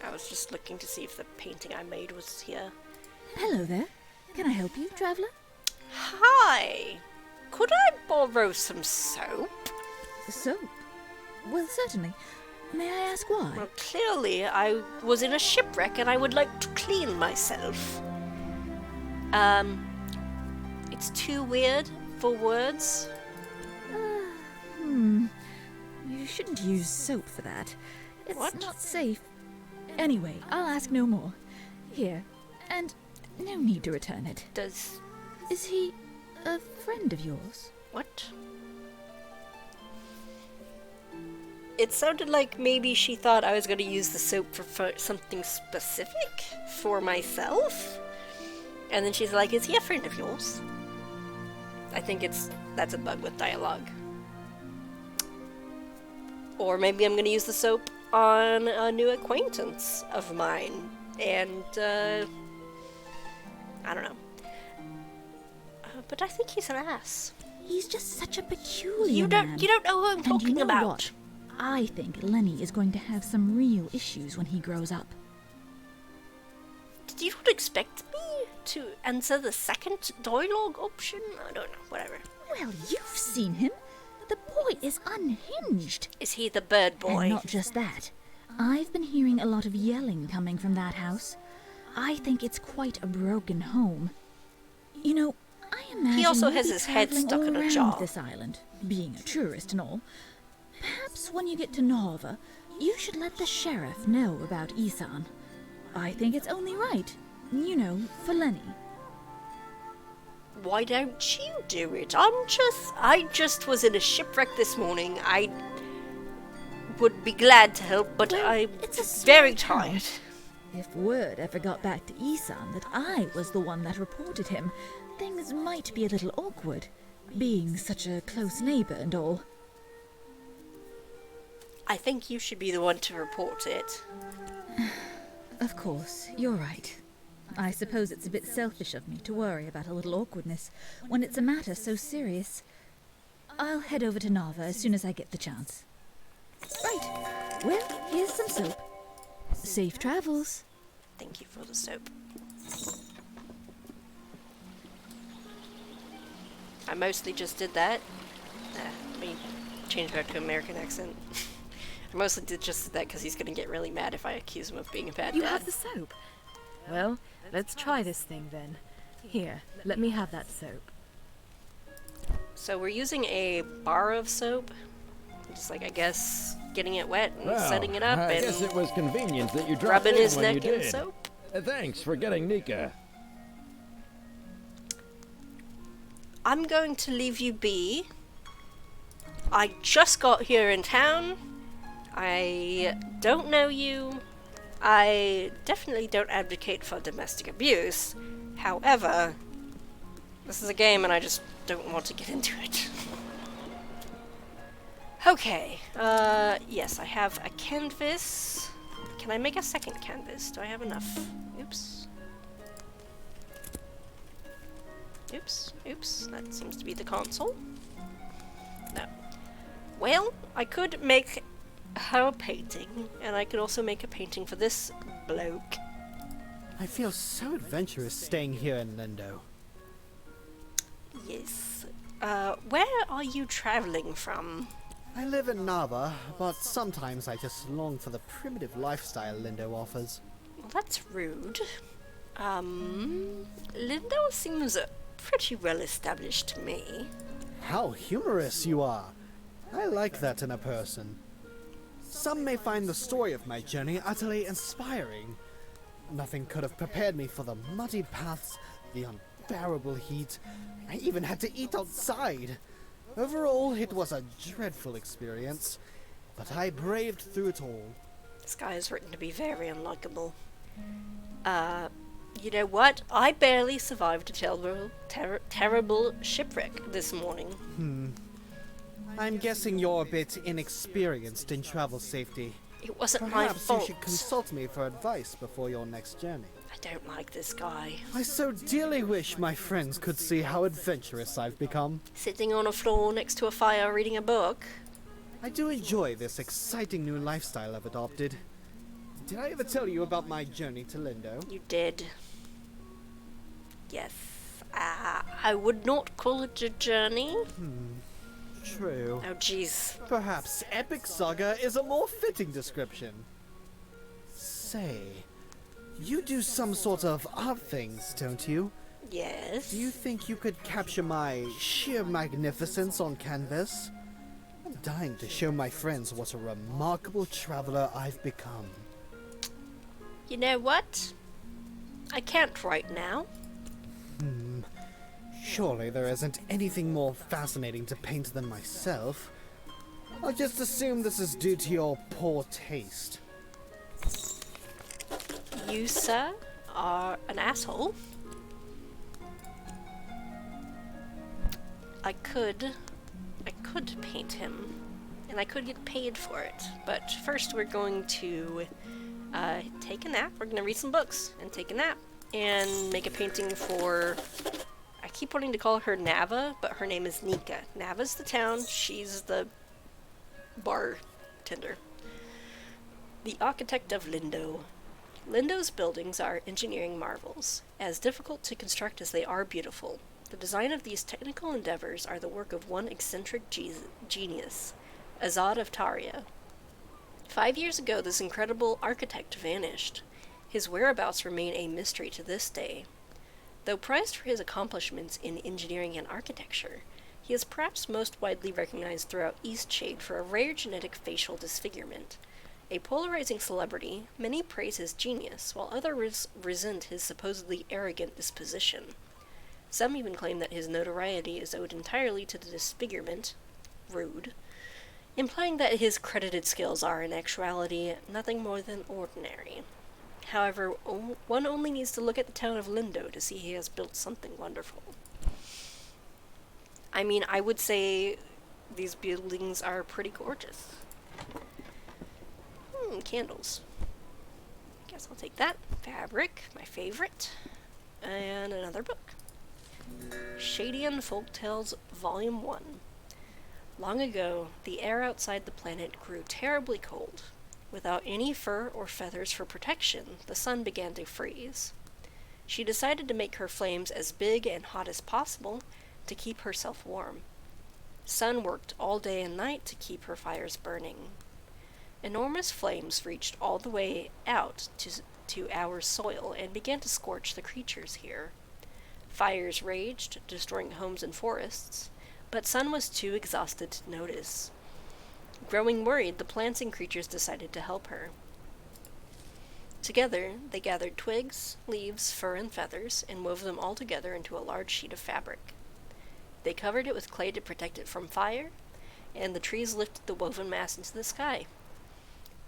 Speaker 1: I was just looking to see if the painting I made was here.
Speaker 13: Hello there. Can I help you, traveller?
Speaker 1: Hi! Could I borrow some soap?
Speaker 13: Soap? Well, certainly. May I ask why?
Speaker 1: Well, clearly I was in a shipwreck and I would like to clean myself. It's too weird for words.
Speaker 13: You shouldn't use soap for that. It's
Speaker 1: What?
Speaker 13: not safe. Anyway, I'll ask no more. Here. And no need to return it.
Speaker 1: Does
Speaker 13: Is he a friend of yours?
Speaker 1: What? It sounded like maybe she thought I was going to use the soap for something specific for myself. And then she's like, is he a friend of yours? I think that's a bug with dialogue. Or maybe I'm going to use the soap on a new acquaintance of mine. And, I don't know. But I think he's an ass.
Speaker 13: He's just such a peculiar
Speaker 1: You
Speaker 13: man.
Speaker 1: don't know who I'm talking
Speaker 13: and you know
Speaker 1: about.
Speaker 13: What? I think Lenny is going to have some real issues when he grows up.
Speaker 1: Did you not expect me to answer the second dialogue option? I don't know, whatever.
Speaker 13: Well, you've seen him. The boy is unhinged.
Speaker 1: Is he the bird boy?
Speaker 13: And not just that. I've been hearing a lot of yelling coming from that house. I think it's quite a broken home. You know, I imagine
Speaker 1: he also
Speaker 13: you'll
Speaker 1: has
Speaker 13: be
Speaker 1: his head
Speaker 13: traveling
Speaker 1: stuck
Speaker 13: all
Speaker 1: in a
Speaker 13: around
Speaker 1: jar.
Speaker 13: this island, being a tourist and all. Perhaps when you get to Nava, you should let the sheriff know about Isan. I think it's only right, you know, for Lenny.
Speaker 1: Why don't you do it? I just was in a shipwreck this morning. I would be glad to help, but I'm very tired.
Speaker 13: If word ever got back to Isan that I was the one that reported him, things might be a little awkward, being such a close neighbor and all.
Speaker 1: I think you should be the one to report it.
Speaker 13: Of course, you're right. I suppose it's a bit selfish of me to worry about a little awkwardness when it's a matter so serious. I'll head over to Nava as soon as I get the chance. Right. Well, here's some soap. Safe travels.
Speaker 1: Thank you for the soap. I mostly just did that. Let me change back to American accent. I mostly just did that because he's going to get really mad if I accuse him of being a bad dad.
Speaker 9: You have the soap. Well, let's try this thing then. Here, let me have that soap.
Speaker 1: So we're using a bar of soap. Just like, I guess, getting it wet and setting it up
Speaker 12: I
Speaker 1: and
Speaker 12: guess it was convenient that you dropped
Speaker 1: rubbing
Speaker 12: in
Speaker 1: his
Speaker 12: when
Speaker 1: neck
Speaker 12: you
Speaker 1: in
Speaker 12: did.
Speaker 1: soap.
Speaker 12: Thanks for getting Nika.
Speaker 1: I'm going to leave you be. I just got here in town. I don't know you. I definitely don't advocate for domestic abuse. However, this is a game and I just don't want to get into it. Okay, yes, I have a canvas. Can I make a second canvas? Do I have enough? Oops. Oops, that seems to be the console. No. Well, I could make her painting, and I could also make a painting for this bloke.
Speaker 14: I feel so adventurous staying here in Lindo.
Speaker 1: Yes. Where are you traveling from?
Speaker 14: I live in Nava, but sometimes I just long for the primitive lifestyle Lindo offers.
Speaker 1: Well, that's rude. Lindo seems pretty well established to me.
Speaker 14: How humorous you are! I like that in a person. Some may find the story of my journey utterly inspiring. Nothing could have prepared me for the muddy paths, the unbearable heat. I even had to eat outside. Overall, it was a dreadful experience, but I braved through it all.
Speaker 1: This guy is written to be very unlikable. You know what? I barely survived a terrible shipwreck this morning.
Speaker 14: I'm guessing you're a bit inexperienced in travel safety.
Speaker 1: It wasn't my
Speaker 14: Perhaps
Speaker 1: fault.
Speaker 14: you should consult me for advice before your next journey.
Speaker 1: I don't like this guy.
Speaker 14: I so dearly wish my friends could see how adventurous I've become.
Speaker 1: Sitting on a floor next to a fire reading a book.
Speaker 14: I do enjoy this exciting new lifestyle I've adopted. Did I ever tell you about my journey to Lindo?
Speaker 1: You did. Yes. I would not call it a journey.
Speaker 14: True.
Speaker 1: Oh, jeez.
Speaker 14: Perhaps epic saga is a more fitting description. Say, you do some sort of art things, don't you?
Speaker 1: Yes.
Speaker 14: Do you think you could capture my sheer magnificence on canvas? I'm dying to show my friends what a remarkable traveler I've become.
Speaker 1: You know what? I can't right now.
Speaker 14: Surely there isn't anything more fascinating to paint than myself. I'll just assume this is due to your poor taste.
Speaker 1: You, sir, are an asshole. I could paint him, and I could get paid for it, but first we're going to take a nap. We're going to read some books and take a nap and make a painting for... I keep wanting to call her Nava, but her name is Nika. Nava's the town, she's the bartender. The architect of Lindo. Lindo's buildings are engineering marvels. As difficult to construct as they are beautiful, the design of these technical endeavors are the work of one eccentric genius, Azad of Taria. 5 years ago, this incredible architect vanished. His whereabouts remain a mystery to this day. Though prized for his accomplishments in engineering and architecture, he is perhaps most widely recognized throughout Eastshade for a rare genetic facial disfigurement. A polarizing celebrity, many praise his genius, while others resent his supposedly arrogant disposition. Some even claim that his notoriety is owed entirely to the disfigurement, rude, implying that his credited skills are, in actuality, nothing more than ordinary. However, one only needs to look at the town of Lindo to see he has built something wonderful. I mean, I would say these buildings are pretty gorgeous. Candles. Guess I'll take that. Fabric, my favorite. And another book. Shadian Folktales, Volume 1. Long ago, the air outside the planet grew terribly cold. Without any fur or feathers for protection, the sun began to freeze. She decided to make her flames as big and hot as possible to keep herself warm. Sun worked all day and night to keep her fires burning. Enormous flames reached all the way out to our soil and began to scorch the creatures here. Fires raged, destroying homes and forests, but Sun was too exhausted to notice. Growing worried, the plants and creatures decided to help her. Together, they gathered twigs, leaves, fur, and feathers, and wove them all together into a large sheet of fabric. They covered it with clay to protect it from fire, and the trees lifted the woven mass into the sky.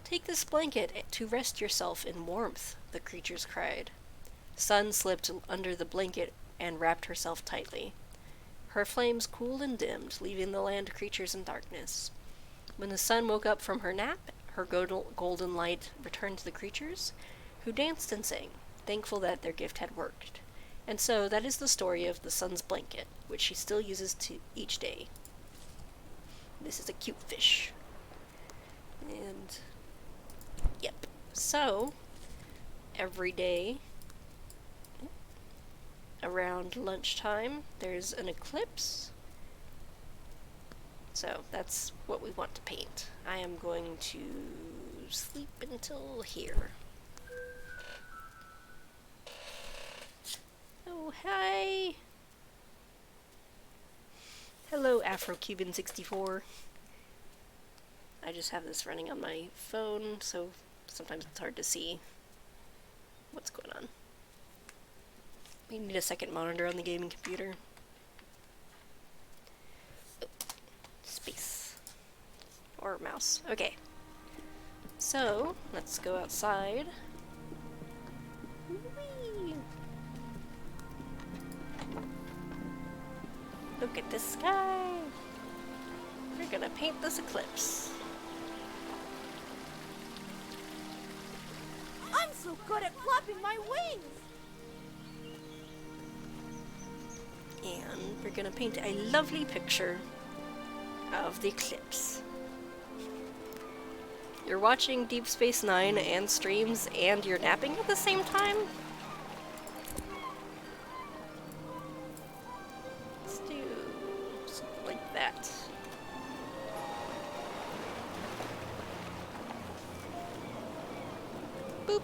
Speaker 1: "Take this blanket to rest yourself in warmth," the creatures cried. Sun slipped under the blanket and wrapped herself tightly. Her flames cooled and dimmed, leaving the land creatures in darkness. When the sun woke up from her nap, her golden light returned to the creatures, who danced and sang, thankful that their gift had worked. And so that is the story of the sun's blanket, which she still uses each day. This is a cute fish. And yep. So every day around lunchtime there's an eclipse. So that's what we want to paint. I am going to sleep until here. Oh, hi! Hello, Afro-Cuban64. I just have this running on my phone, so sometimes it's hard to see what's going on. We need a second monitor on the gaming computer. Oh, space. Or mouse. Okay. So, let's go outside. Whee! Look at the sky! We're gonna paint this eclipse.
Speaker 6: I'm so good at flapping my wings!
Speaker 1: And we're gonna paint a lovely picture of the eclipse. You're watching Deep Space Nine and streams, and you're napping at the same time? Let's do something like that. Boop.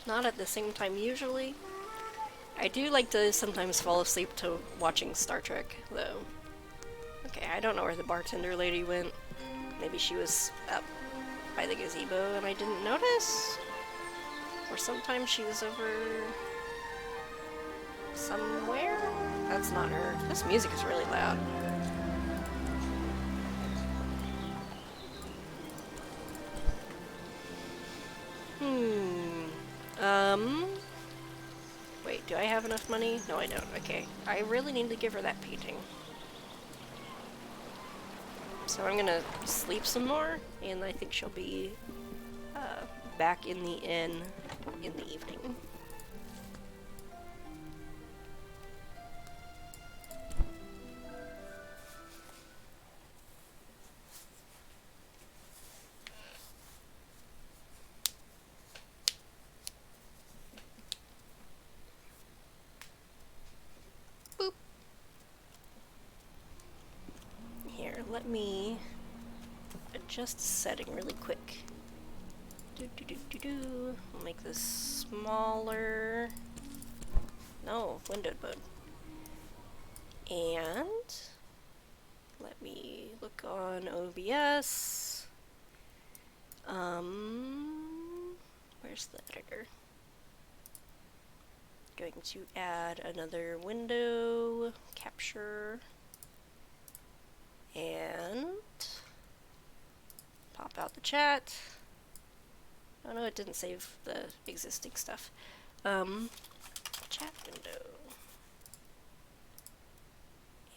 Speaker 1: Not at the same time usually, I do like to sometimes fall asleep to watching Star Trek, though. Okay, I don't know where the bartender lady went. Maybe she was up by the gazebo and I didn't notice? Or sometimes she's over somewhere? That's not her. This music is really loud. Wait, do I have enough money? No, I don't. Okay. I really need to give her that painting. So I'm gonna sleep some more, and I think she'll be back in the inn in the evening. Let me adjust the setting really quick. I'll make this smaller. No, windowed mode. And let me look on OBS. Where's the editor? Going to add another window, capture. And pop out the chat. Oh no, it didn't save the existing stuff. Chat window.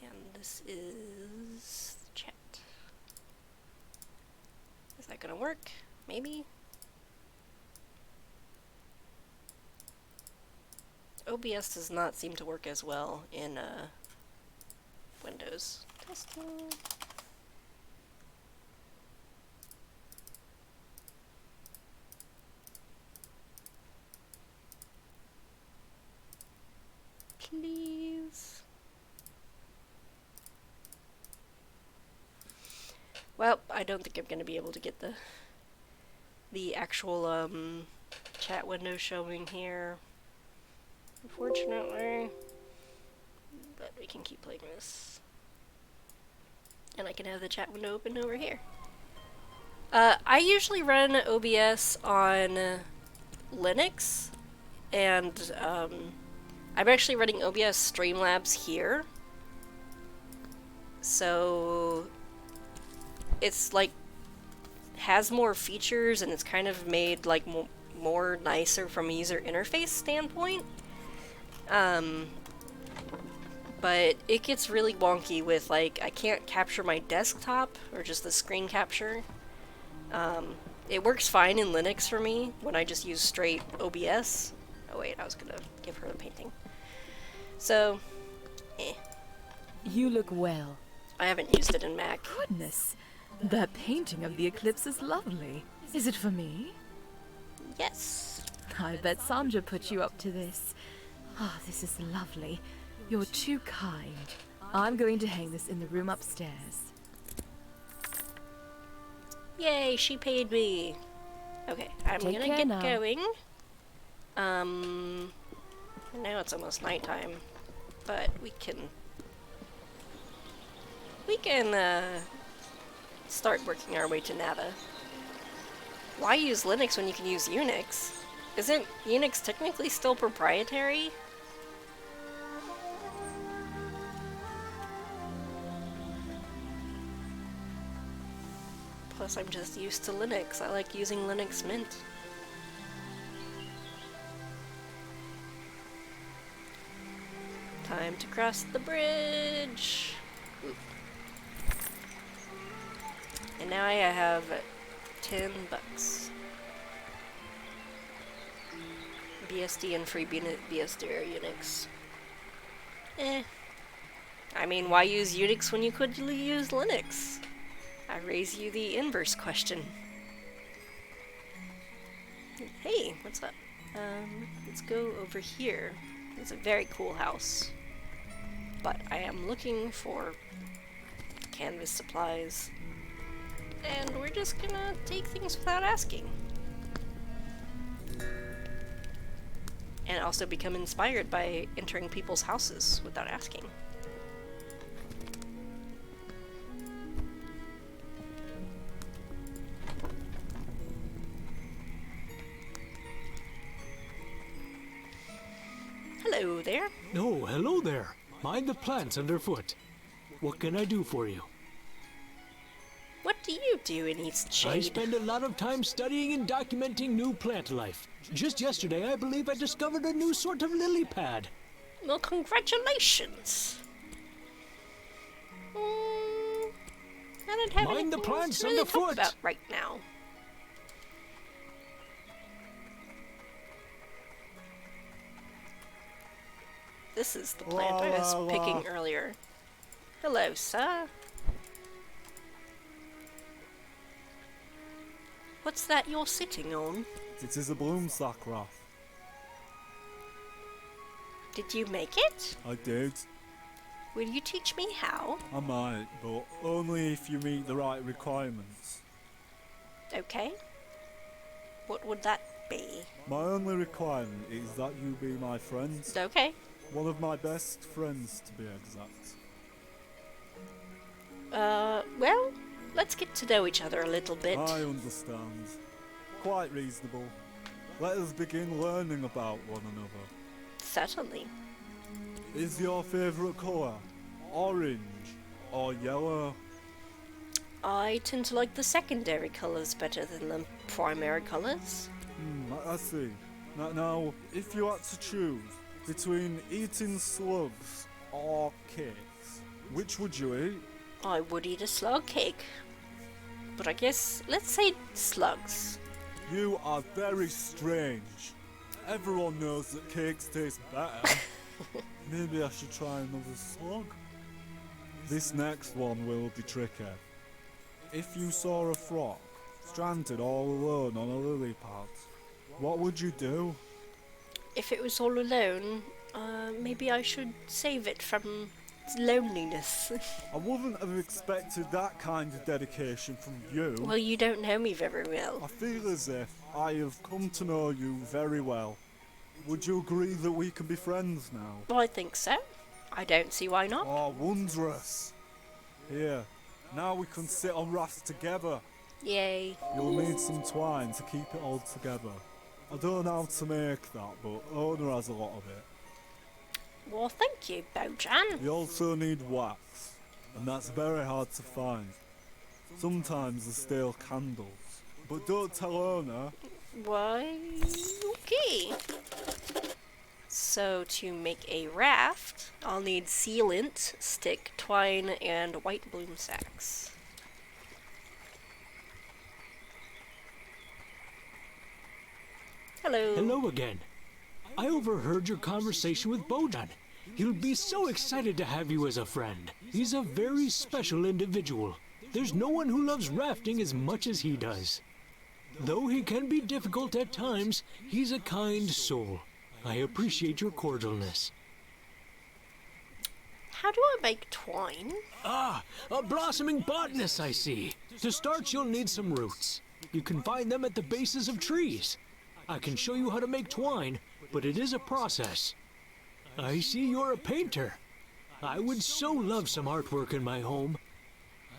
Speaker 1: And this is chat. Is that gonna work? Maybe? OBS does not seem to work as well in Windows. Testing. Please. Well, I don't think I'm going to be able to get the actual chat window showing here, unfortunately. But we can keep playing this. And I can have the chat window open over here. I usually run OBS on Linux, and I'm actually running OBS Streamlabs here. So it's like has more features, and it's kind of made like more nicer from a user interface standpoint. But it gets really wonky with, like, I can't capture my desktop, or just the screen capture. It works fine in Linux for me, when I just use straight OBS. Oh wait, I was gonna give her the painting. So,
Speaker 9: You look well.
Speaker 1: I haven't used it in Mac.
Speaker 9: Goodness, that painting of the eclipse is lovely. Is it for me?
Speaker 1: Yes.
Speaker 9: I bet Sandra put you up to this. Ah, this is lovely. You're too kind. I'm going to hang this in the room upstairs.
Speaker 1: Yay, she paid me. Okay, I'm
Speaker 9: Take
Speaker 1: gonna
Speaker 9: care
Speaker 1: get
Speaker 9: now.
Speaker 1: going. I know it's almost nighttime, but we can start working our way to Nava. Why use Linux when you can use Unix? Isn't Unix technically still proprietary? Plus, I'm just used to Linux. I like using Linux Mint. Time to cross the bridge. Ooh. And now I have $10. BSD and free BSD or Unix. I mean, why use Unix when you could use Linux? I raise you the inverse question. Hey, what's up? Let's go over here. It's a very cool house. But I am looking for canvas supplies. And we're just gonna take things without asking. and also become inspired by entering people's houses without asking. Hello there.
Speaker 15: Oh, hello there. Mind the plants underfoot. What can I do for you?
Speaker 1: What do you do in Eastshade?
Speaker 15: I spend a lot of time studying and documenting new plant life. Just yesterday, I believe I discovered a new sort of lily pad.
Speaker 1: Well, congratulations. I don't have
Speaker 15: Mind the
Speaker 1: anything else
Speaker 15: plants
Speaker 1: to really talk
Speaker 15: underfoot.
Speaker 1: about right now. This is the plant I was picking earlier. Hello, sir. What's that you're sitting on?
Speaker 16: It is a bloom sack raft.
Speaker 1: Did you make it?
Speaker 16: I did.
Speaker 1: Will you teach me how?
Speaker 16: I might, but only if you meet the right requirements.
Speaker 1: Okay. What would that be?
Speaker 16: My only requirement is that you be my friend.
Speaker 1: Okay.
Speaker 16: One of my best friends, to be exact.
Speaker 1: Well, let's get to know each other a little bit.
Speaker 16: I understand. Quite reasonable. Let us begin learning about one another.
Speaker 1: Certainly.
Speaker 16: Is your favourite colour orange or yellow?
Speaker 1: I tend to like the secondary colours better than the primary colours.
Speaker 16: I see. Now, if you had to choose between eating slugs or cakes, which would you eat?
Speaker 1: I would eat a slug cake. But I guess, let's say slugs.
Speaker 16: You are very strange. Everyone knows that cakes taste better. Maybe I should try another slug. This next one will be tricky. If you saw a frog stranded all alone on a lily pad, what would you do?
Speaker 1: If it was all alone, maybe I should save it from its loneliness.
Speaker 16: I wouldn't have expected that kind of dedication from you.
Speaker 1: Well, you don't know me very well.
Speaker 16: I feel as if I have come to know you very well. Would you agree that we can be friends now?
Speaker 1: Well, I think so. I don't see why not.
Speaker 16: Oh, wondrous. Here, now we can sit on rafts together.
Speaker 1: Yay.
Speaker 16: You'll need some twine to keep it all together. I don't know how to make that, but Ona has a lot of it.
Speaker 1: Well, thank you, Bojan.
Speaker 16: You also need wax, and that's very hard to find. Sometimes there's still candles, but don't tell Ona.
Speaker 1: Why, okay. So to make a raft, I'll need sealant, stick, twine, and white bloom sacks. Hello.
Speaker 15: Hello again. I overheard your conversation with Bojan. He'll be so excited to have you as a friend. He's a very special individual. There's no one who loves rafting as much as he does. Though he can be difficult at times, he's a kind soul. I appreciate your cordialness.
Speaker 1: How do I make twine?
Speaker 15: Ah, a blossoming botanist, I see. To start, you'll need some roots. You can find them at the bases of trees. I can show you how to make twine, but it is a process. I see you're a painter. I would so love some artwork in my home.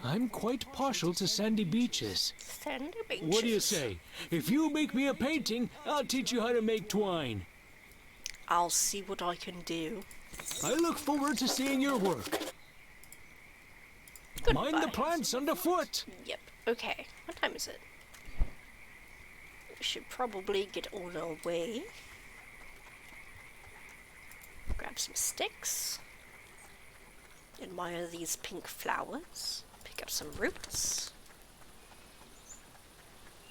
Speaker 15: I'm quite partial to sandy beaches.
Speaker 1: Sandy beaches?
Speaker 15: What do you say? If you make me a painting, I'll teach you how to make twine.
Speaker 1: I'll see what I can do.
Speaker 15: I look forward to seeing your work.
Speaker 1: Goodbye.
Speaker 15: Mind the plants underfoot.
Speaker 1: Yep, okay. What time is it? We should probably get on our way. Grab some sticks. Admire these pink flowers. Pick up some roots.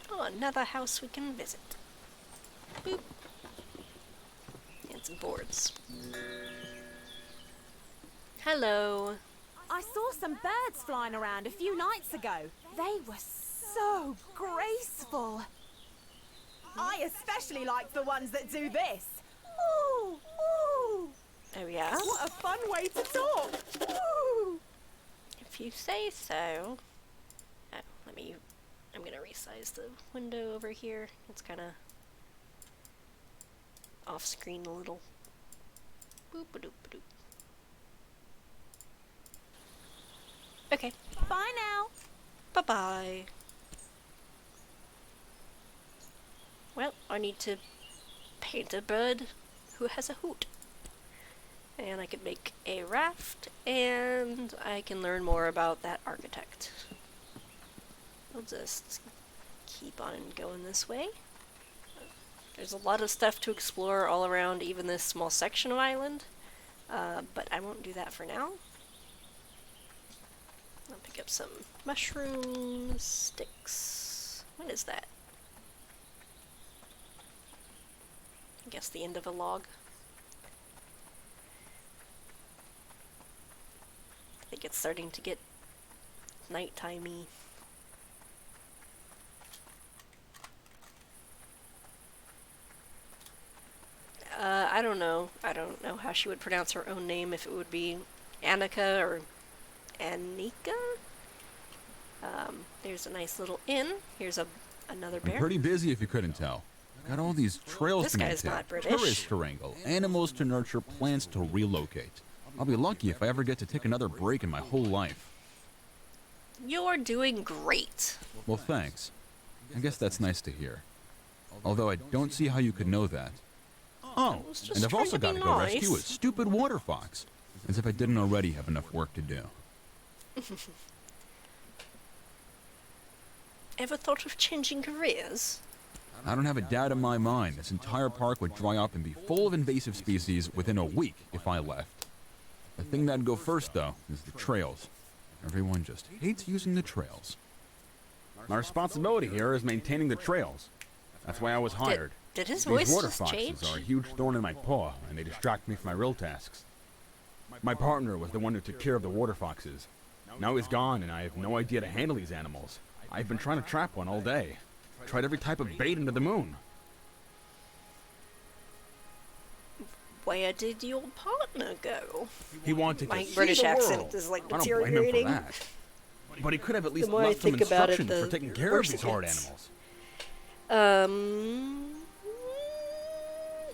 Speaker 1: Oh, another house we can visit. Boop. And some boards. Hello.
Speaker 17: I saw some birds flying around a few nights ago. They were so graceful. I especially like the ones that do this. Ooh, ooh.
Speaker 1: Oh yeah?
Speaker 17: What a fun way to talk. Ooh.
Speaker 1: If you say so. Oh, I'm gonna resize the window over here. It's kinda... off screen a little. Boop-a-doop-a-doop. Okay.
Speaker 17: Bye now.
Speaker 1: Bye-bye. Well, I need to paint a bird who has a hoot. And I can make a raft, and I can learn more about that architect. I'll just keep on going this way. There's a lot of stuff to explore all around even this small section of island, but I won't do that for now. I'll pick up some mushrooms, sticks. What is that? I guess the end of a log. I think it's starting to get nightimey. I don't know. I don't know how she would pronounce her own name, if it would be Annika or Anika. There's a nice little inn. Here's another bear.
Speaker 4: I'm pretty busy if you couldn't tell. Got all these trails
Speaker 1: This
Speaker 4: to
Speaker 1: guy's
Speaker 4: maintain,
Speaker 1: not British.
Speaker 4: tourists to wrangle, animals to nurture, plants to relocate. I'll be lucky if I ever get to take another break in my whole life.
Speaker 1: You're doing great.
Speaker 4: Well, thanks. I guess that's nice to hear. Although I don't see how you could know that. Oh, and I've also got to go rescue a stupid water fox. As if I didn't already have enough work to do.
Speaker 1: Ever thought of changing careers?
Speaker 4: I don't have a doubt in my mind this entire park would dry up and be full of invasive species within a week if I left. The thing that'd go first, though, is the trails. Everyone just hates using the trails.
Speaker 18: My responsibility here is maintaining the trails. That's why I was hired.
Speaker 1: Did his
Speaker 18: These
Speaker 1: voice
Speaker 18: water
Speaker 1: just
Speaker 18: foxes
Speaker 1: change?
Speaker 18: are a huge thorn in my paw, and they distract me from my real tasks. My partner was the one who took care of the water foxes. Now he's gone, and I have no idea to handle these animals. I've been trying to trap one all day. Tried every type of bait under the moon.
Speaker 1: Where did your partner go?
Speaker 18: He wanted
Speaker 1: My
Speaker 18: to
Speaker 1: British
Speaker 18: see the
Speaker 1: accent
Speaker 18: world.
Speaker 1: is like
Speaker 18: I don't blame him for
Speaker 1: deteriorating.
Speaker 18: that. But he could have at least
Speaker 1: The more I
Speaker 18: left some
Speaker 1: think about it,
Speaker 18: instructions for
Speaker 1: the
Speaker 18: taking care of
Speaker 1: worse
Speaker 18: these
Speaker 1: it
Speaker 18: hard
Speaker 1: gets.
Speaker 18: animals.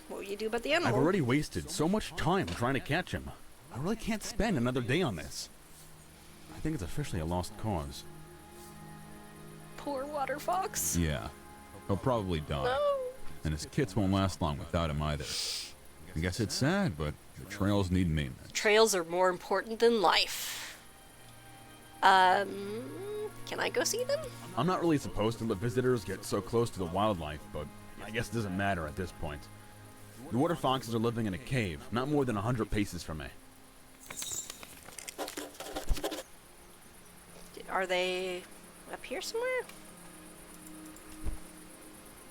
Speaker 1: What will you do about the
Speaker 18: I've
Speaker 1: animal?
Speaker 18: already wasted so much time trying to catch him. I really can't spend another day on this. I think it's officially a lost cause.
Speaker 1: Poor water fox.
Speaker 4: Yeah, he'll probably die.
Speaker 1: No.
Speaker 4: And his kits won't last long without him either. I guess it's sad, but the trails need maintenance.
Speaker 1: Trails are more important than life. Can I go see them?
Speaker 18: I'm not really supposed to let visitors get so close to the wildlife, but I guess it doesn't matter at this point. The water foxes are living in a cave, not more than 100 paces from me.
Speaker 1: Are they up here somewhere?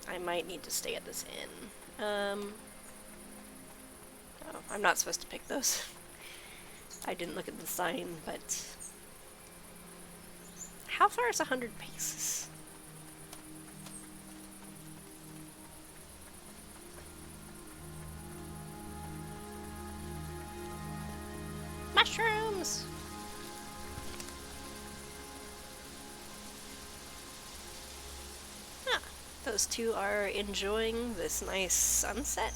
Speaker 1: I might need to stay at this inn. Oh, I'm not supposed to pick those. I didn't look at the sign, but... How far is 100 paces? Mushrooms! Ah, those two are enjoying this nice sunset.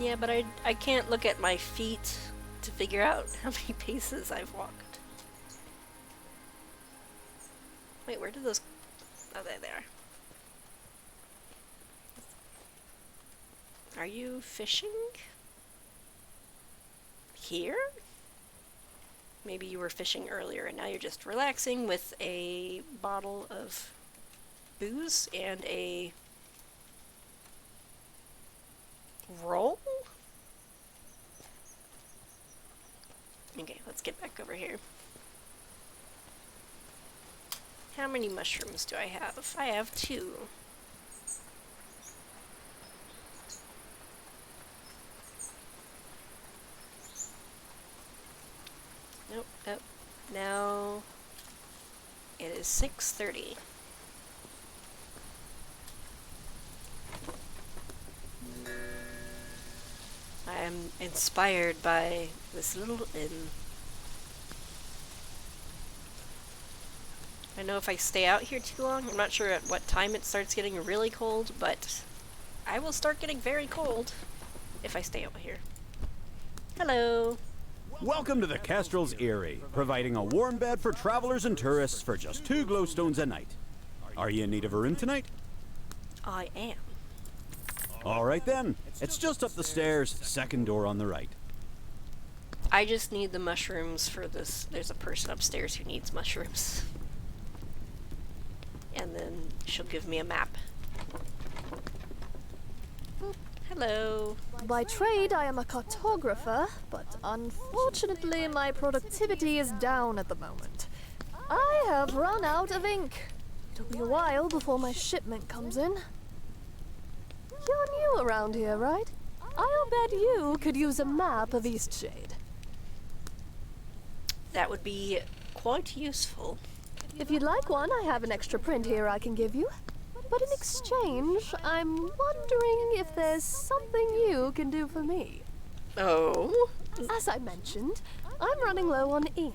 Speaker 1: Yeah, but I can't look at my feet to figure out how many paces I've walked. Wait, where did those... Oh, there they are. Are you fishing? Here? Maybe you were fishing earlier and now you're just relaxing with a bottle of booze and a roll? Okay, let's get back over here. How many mushrooms do I have? I have 2. Nope, nope. Now it is 6:30. I am inspired by this little inn. I know if I stay out here too long, I'm not sure at what time it starts getting really cold, but I will start getting very cold if I stay out here. Hello.
Speaker 19: Welcome to the Kestrel's Eyrie, providing a warm bed for travelers and tourists for just 2 glowstones a night. Are you in need of a room tonight?
Speaker 1: I am.
Speaker 19: All right then. It's just up the stairs, second door on the right.
Speaker 1: I just need the mushrooms for this. There's a person upstairs who needs mushrooms. And then she'll give me a map. Oop, hello.
Speaker 7: By trade, I am a cartographer, but unfortunately my productivity is down at the moment. I have run out of ink. It'll be a while before my shipment comes in. You're new around here, right? I'll bet you could use a map of Eastshade.
Speaker 1: That would be quite useful.
Speaker 7: If you'd like one, I have an extra print here I can give you. But in exchange, I'm wondering if there's something you can do for me.
Speaker 1: Oh?
Speaker 7: As I mentioned, I'm running low on ink.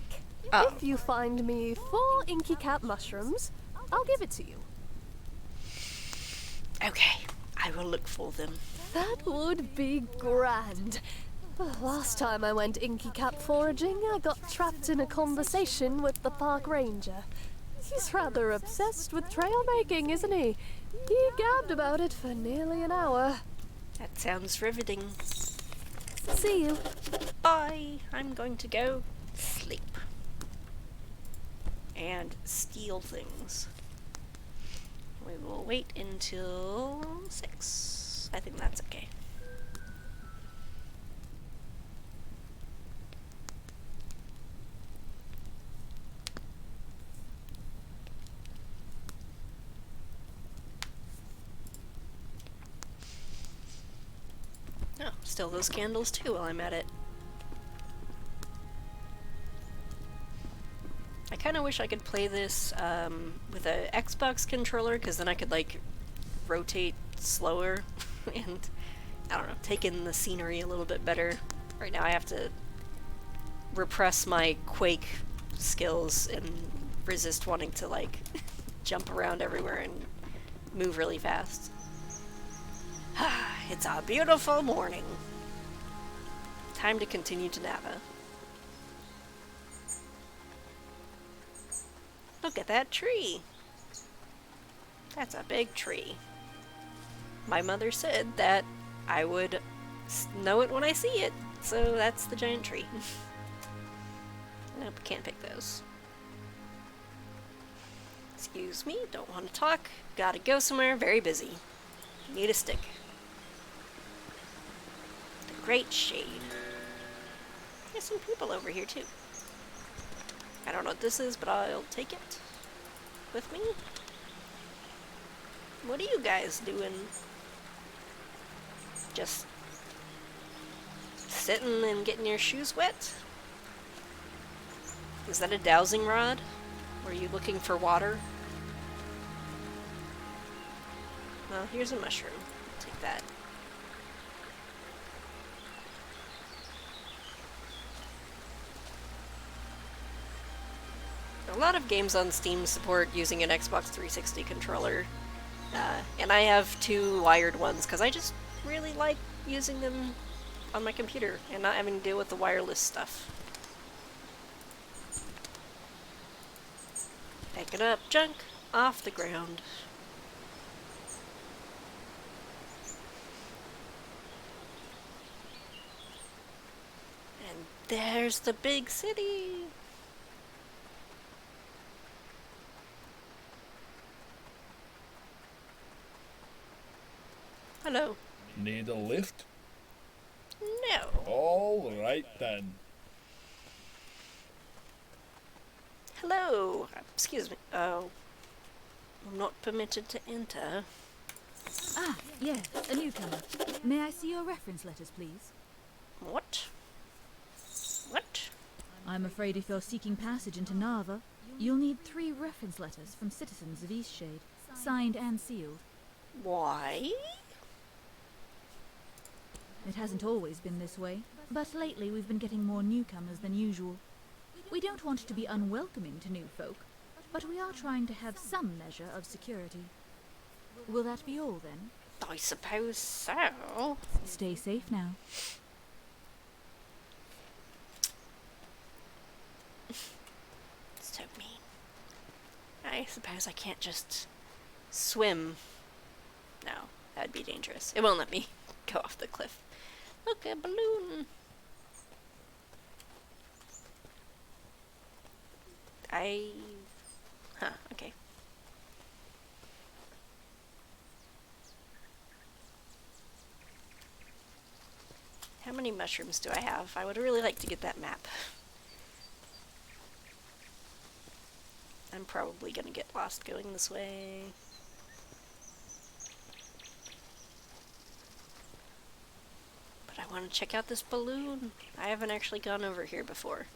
Speaker 1: Oh.
Speaker 7: If you find me 4 inky cap mushrooms, I'll give it to you.
Speaker 1: Okay, I will look for them.
Speaker 7: That would be grand. Last time I went inky cap foraging, I got trapped in a conversation with the park ranger. He's rather obsessed with trail making, isn't he? He gabbed about it for nearly an hour.
Speaker 1: That sounds riveting.
Speaker 7: See you.
Speaker 1: Bye. I'm going to go sleep. And steal things. We will wait until 6. I think that's okay. Oh, still those candles too while I'm at it. I kind of wish I could play this with a Xbox controller, because then I could like rotate slower and, I don't know, take in the scenery a little bit better. Right now I have to repress my Quake skills and resist wanting to like jump around everywhere and move really fast. It's a beautiful morning. Time to continue to Nava. Look at that tree. That's a big tree. My mother said that I would know it when I see it, so that's the giant tree. Nope, can't pick those. Excuse me, don't want to talk. Gotta go somewhere, very busy. Need a stick. The great shade. There's some people over here too. I don't know what this is, but I'll take it with me. What are you guys doing? Just sitting and getting your shoes wet? Is that a dowsing rod? Were you looking for water? Well, here's a mushroom. Take that. A lot of games on Steam support using an Xbox 360 controller, and I have 2 wired ones because I just really like using them on my computer and not having to deal with the wireless stuff. Picking up junk off the ground. And there's the big city! Hello.
Speaker 20: Need a lift?
Speaker 1: No.
Speaker 20: All right then.
Speaker 1: Hello. Excuse me. Oh. I'm not permitted to enter.
Speaker 13: Ah, yes, a newcomer. May I see your reference letters, please?
Speaker 1: What? What?
Speaker 13: I'm afraid if you're seeking passage into Nava, you'll need 3 reference letters from citizens of Eastshade, signed and sealed.
Speaker 1: Why?
Speaker 13: It hasn't always been this way, but lately we've been getting more newcomers than usual. We don't want to be unwelcoming to new folk, but we are trying to have some measure of security. Will that be all, then?
Speaker 1: I suppose so.
Speaker 13: Stay safe now.
Speaker 1: So mean. I suppose I can't just swim. No, that'd be dangerous. It won't let me go off the cliff. Look, a balloon. Huh, okay. How many mushrooms do I have? I would really like to get that map. I'm probably gonna get lost going this way. But I want to check out this balloon. I haven't actually gone over here before.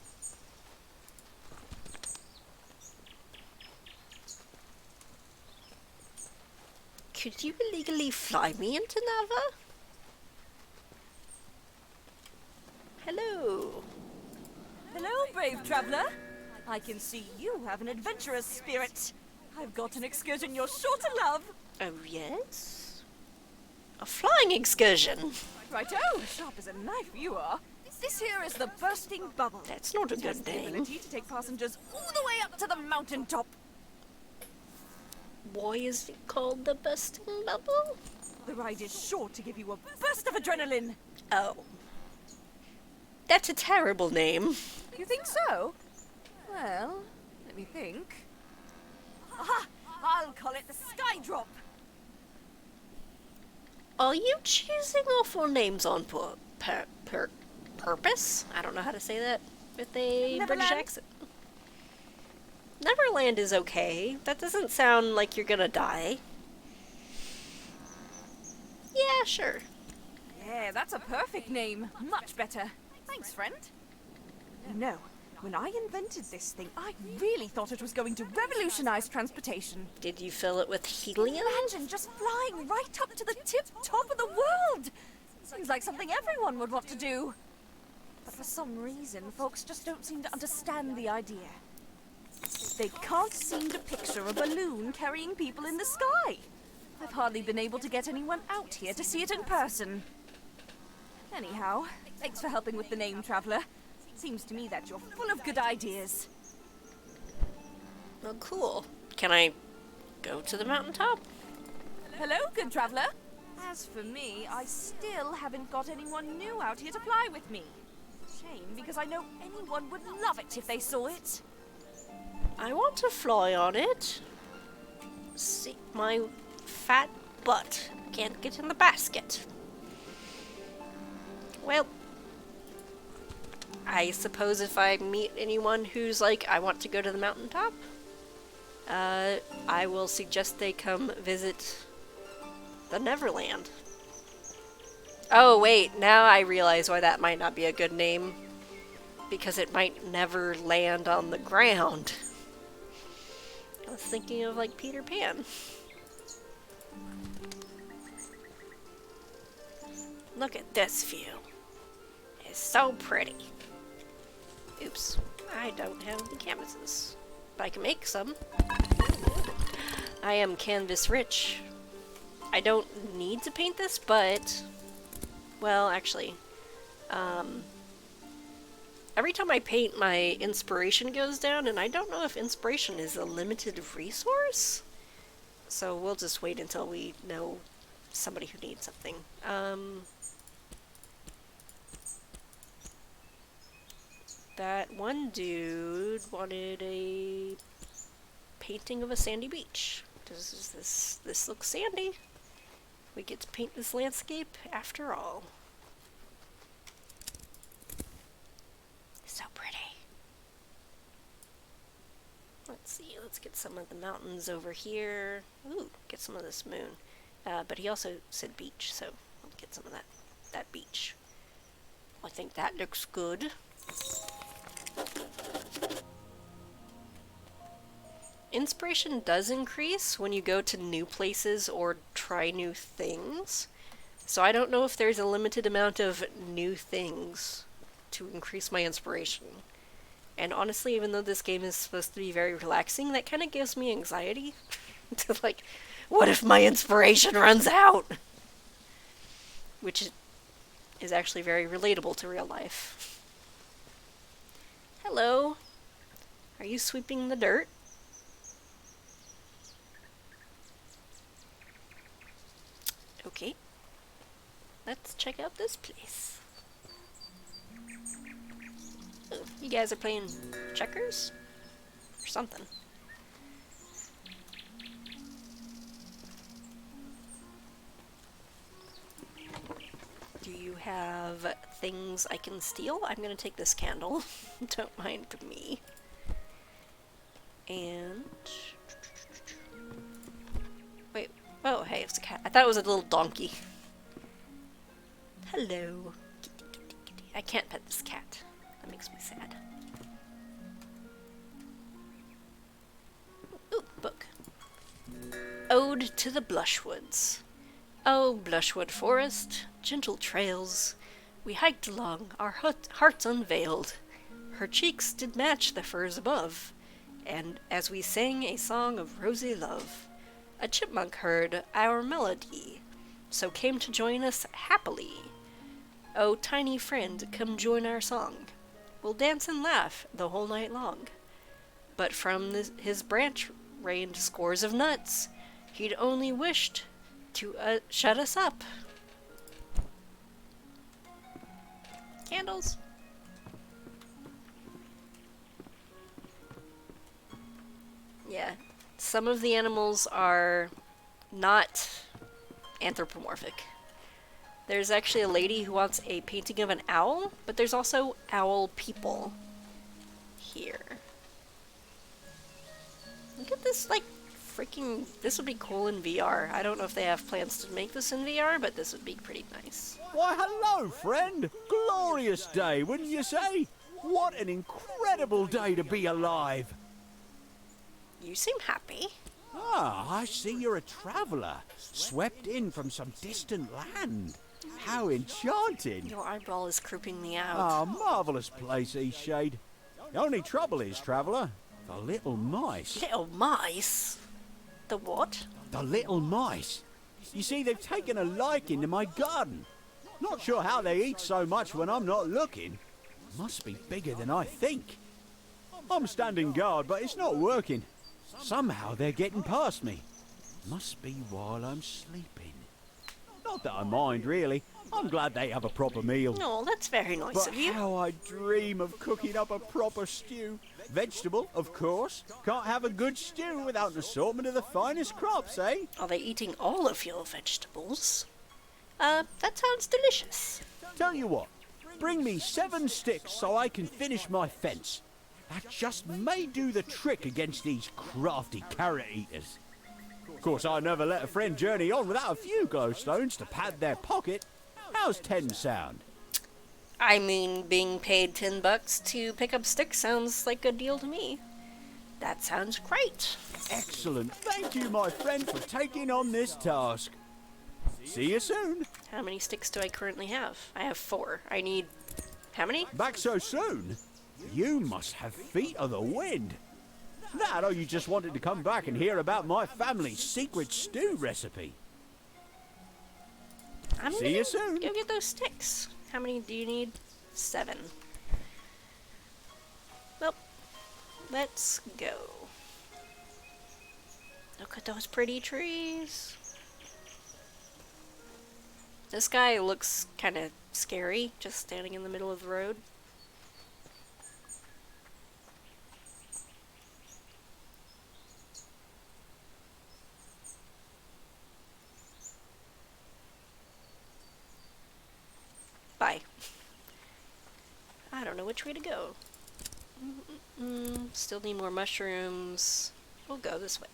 Speaker 1: Could you illegally fly me into Nava? Hello.
Speaker 6: Hello, brave traveler. I can see you have an adventurous spirit. I've got an excursion you're sure to love.
Speaker 1: Oh, yes? A flying excursion?
Speaker 6: Righto, sharp as a knife you are. This here is the Bursting Bubble.
Speaker 1: That's not a
Speaker 6: It has
Speaker 1: good
Speaker 6: the
Speaker 1: name.
Speaker 6: ability to take passengers all the way up to the mountaintop.
Speaker 1: Why is it called the Bursting Bubble?
Speaker 6: The ride is sure to give you a burst of adrenaline.
Speaker 1: Oh. That's a terrible name.
Speaker 6: You think so? Well, let me think. Aha! I'll call it the Sky Drop.
Speaker 1: Are you choosing awful names on purpose? I don't know how to say that with a British
Speaker 6: Neverland?
Speaker 1: accent. Neverland is okay. That doesn't sound like you're gonna die. Yeah, sure.
Speaker 6: Yeah, that's a perfect name. Much better. Thanks, friend. You know, when I invented this thing, I really thought it was going to revolutionize transportation.
Speaker 1: Did you fill it with helium?
Speaker 6: Imagine just flying right up to the tip-top of the world! Seems like something everyone would want to do. But for some reason, folks just don't seem to understand the idea. They can't seem to picture a balloon carrying people in the sky. I've hardly been able to get anyone out here to see it in person. Anyhow, thanks for helping with the name, Traveler. Seems to me that you're full of good ideas.
Speaker 1: Oh, cool. Can I go to the mountaintop?
Speaker 6: Hello, good traveler. As for me, I still haven't got anyone new out here to fly with me. Shame, because I know anyone would love it if they saw it.
Speaker 1: I want to fly on it. See, my fat butt can't get in the basket. Well, I suppose if I meet anyone who's like, I want to go to the mountaintop, I will suggest they come visit the Neverland. Oh wait, now I realize why that might not be a good name. Because it might never land on the ground. I was thinking of like Peter Pan. Look at this view. It's so pretty. Oops, I don't have the canvases. But I can make some. I am canvas rich. I don't need to paint this, but... Well, actually... every time I paint, my inspiration goes down, and I don't know if inspiration is a limited resource. So we'll just wait until we know somebody who needs something. That one dude wanted a painting of a sandy beach. This looks sandy. We get to paint this landscape after all. So pretty. Let's see, let's get some of the mountains over here. Ooh, get some of this moon. But he also said beach, so I'll get some of that beach. I think that looks good. Inspiration does increase when you go to new places or try new things. So I don't know if there's a limited amount of new things to increase my inspiration. And honestly, even though this game is supposed to be very relaxing, that kind of gives me anxiety. To like, what if my inspiration runs out? Which is actually very relatable to real life. Hello. Are you sweeping the dirt? Okay. Let's check out this place. Oh, you guys are playing checkers? Or something. Do you have things I can steal? I'm gonna take this candle. Don't mind me. And... wait. Oh, hey, it's a cat. I thought it was a little donkey. Hello. Kitty, kitty, kitty. I can't pet this cat. That makes me sad. Ooh, book. Ode to the Blushwoods. Oh, Blushwood Forest, gentle trails, we hiked along, our hearts unveiled. Her cheeks did match the firs above, and as we sang a song of rosy love, a chipmunk heard our melody, so came to join us happily. Oh, tiny friend, come join our song. We'll dance and laugh the whole night long. But from his branch rained scores of nuts. He'd only wished to shut us up. Candles. Yeah, some of the animals are not anthropomorphic. There's actually a lady who wants a painting of an owl, but there's also owl people here. Look at this, like, freaking... this would be cool in VR. I don't know if they have plans to make this in VR, but this would be pretty nice.
Speaker 19: Why, hello, friend. Glorious day, wouldn't you say? What an incredible day to be alive.
Speaker 1: You seem happy.
Speaker 19: Ah, I see you're a traveller, swept in from some distant land. How enchanting.
Speaker 1: Your eyeball is creeping me out.
Speaker 19: Ah, marvellous place, Eastshade. The only trouble is, traveller, the little mice.
Speaker 1: Little mice? The what?
Speaker 19: The little mice. You see, they've taken a liking to my garden. Not sure how they eat so much when I'm not looking. Must be bigger than I think. I'm standing guard, but it's not working. Somehow they're getting past me. Must be while I'm sleeping. Not that I mind, really. I'm glad they have a proper meal.
Speaker 1: No, that's very nice of you.
Speaker 19: But how I dream of cooking up a proper stew. Vegetable, of course. Can't have a good stew without an assortment of the finest crops, eh?
Speaker 1: Are they eating all of your vegetables? That sounds delicious.
Speaker 19: Tell you what, bring me 7 sticks so I can finish my fence. That just may do the trick against these crafty carrot eaters. Of course, I never let a friend journey on without a few glowstones to pad their pocket. How's 10 sound?
Speaker 1: I mean, being paid $10 to pick up sticks sounds like a deal to me. That sounds great.
Speaker 19: Excellent. Thank you, my friend, for taking on this task. See you soon.
Speaker 1: How many sticks do I currently have? I have 4. I need... how many?
Speaker 19: Back so soon? You must have feet of the wind. That, or you just wanted to come back and hear about my family's secret stew recipe. See you soon.
Speaker 1: Go get those sticks. How many do you need? 7. Well, let's go. Look at those pretty trees. This guy looks kind of scary, just standing in the middle of the road. Bye. I don't know which way to go. Still need more mushrooms. We'll go this way.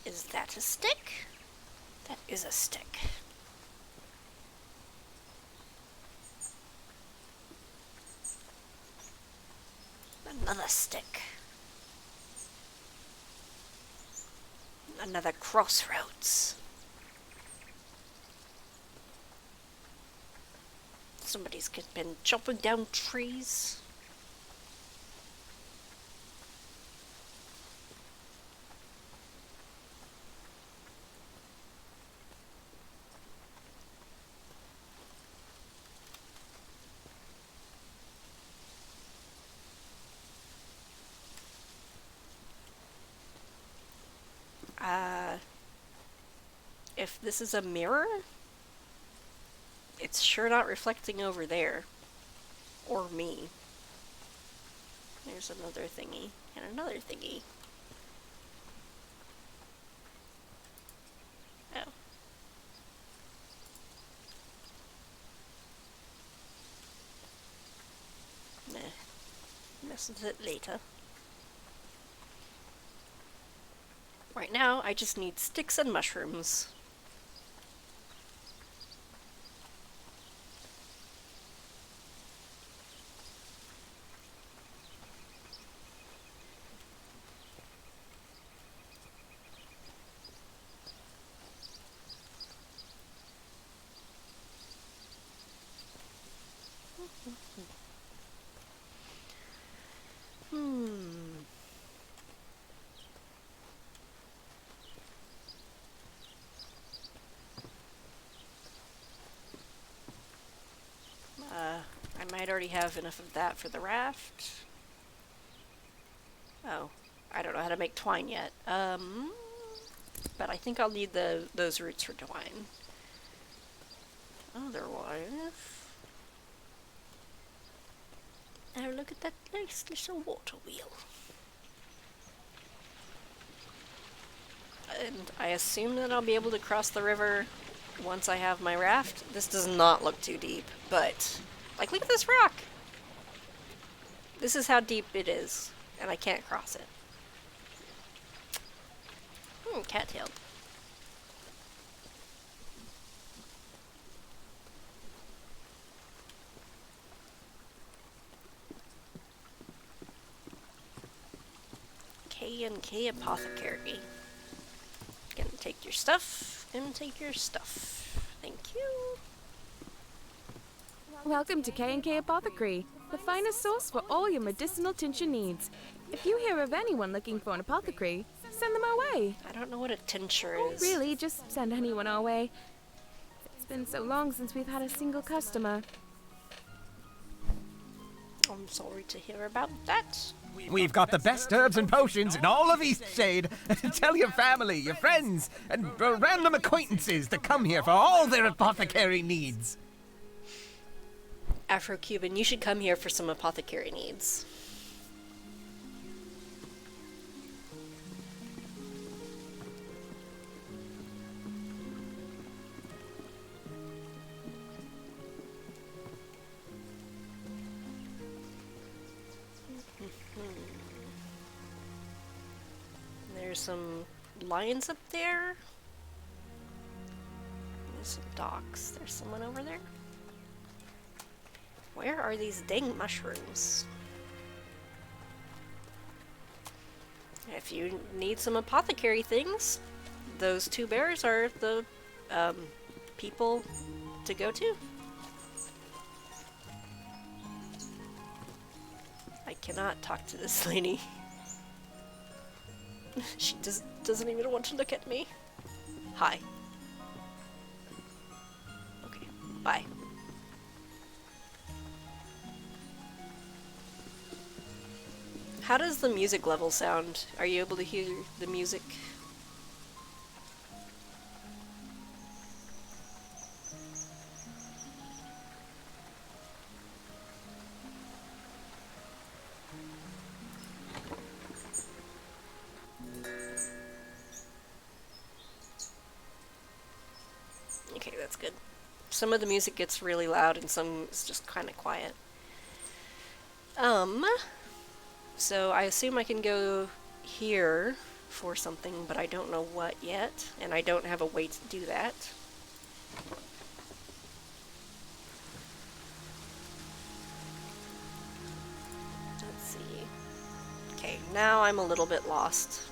Speaker 1: Is that a stick? That is a stick. Another stick. Another crossroads. Somebody's been chopping down trees. If this is a mirror, it's sure not reflecting over there. Or me. There's another thingy, and another thingy. Oh. Nah. Mess with it later. Right now, I just need sticks and mushrooms. I might already have enough of that for the raft. Oh, I don't know how to make twine yet. But I think I'll need those roots for twine. Otherwise... Oh, look at that nice little water wheel. And I assume that I'll be able to cross the river once I have my raft. This does not look too deep, but... Like, look at this rock! This is how deep it is, and I can't cross it. Cattail. K&K Apothecary. Gonna take your stuff, and take your stuff. Thank you.
Speaker 21: Welcome to K&K Apothecary, the finest source for all your medicinal tincture needs. If you hear of anyone looking for an apothecary, send them our way.
Speaker 1: I don't know what a tincture is.
Speaker 21: Really, just send anyone our way. It's been so long since we've had a single customer.
Speaker 1: I'm sorry to hear about that.
Speaker 22: We've got the best herbs and potions in all of Eastshade. Tell your family, your friends, and random acquaintances to come here for all their apothecary needs.
Speaker 1: Afro-Cuban, you should come here for some apothecary needs. There's some lions up there. There's some docks. There's someone over there. Where are these dang mushrooms? If you need some apothecary things, those two bears are the people to go to. I cannot talk to this lady. She doesn't even want to look at me. Hi. Okay, bye. How does the music level sound? Are you able to hear the music? Okay, that's good. Some of the music gets really loud and some is just kind of quiet. So I assume I can go here for something, but I don't know what yet, and I don't have a way to do that. Let's see. Okay, now I'm a little bit lost.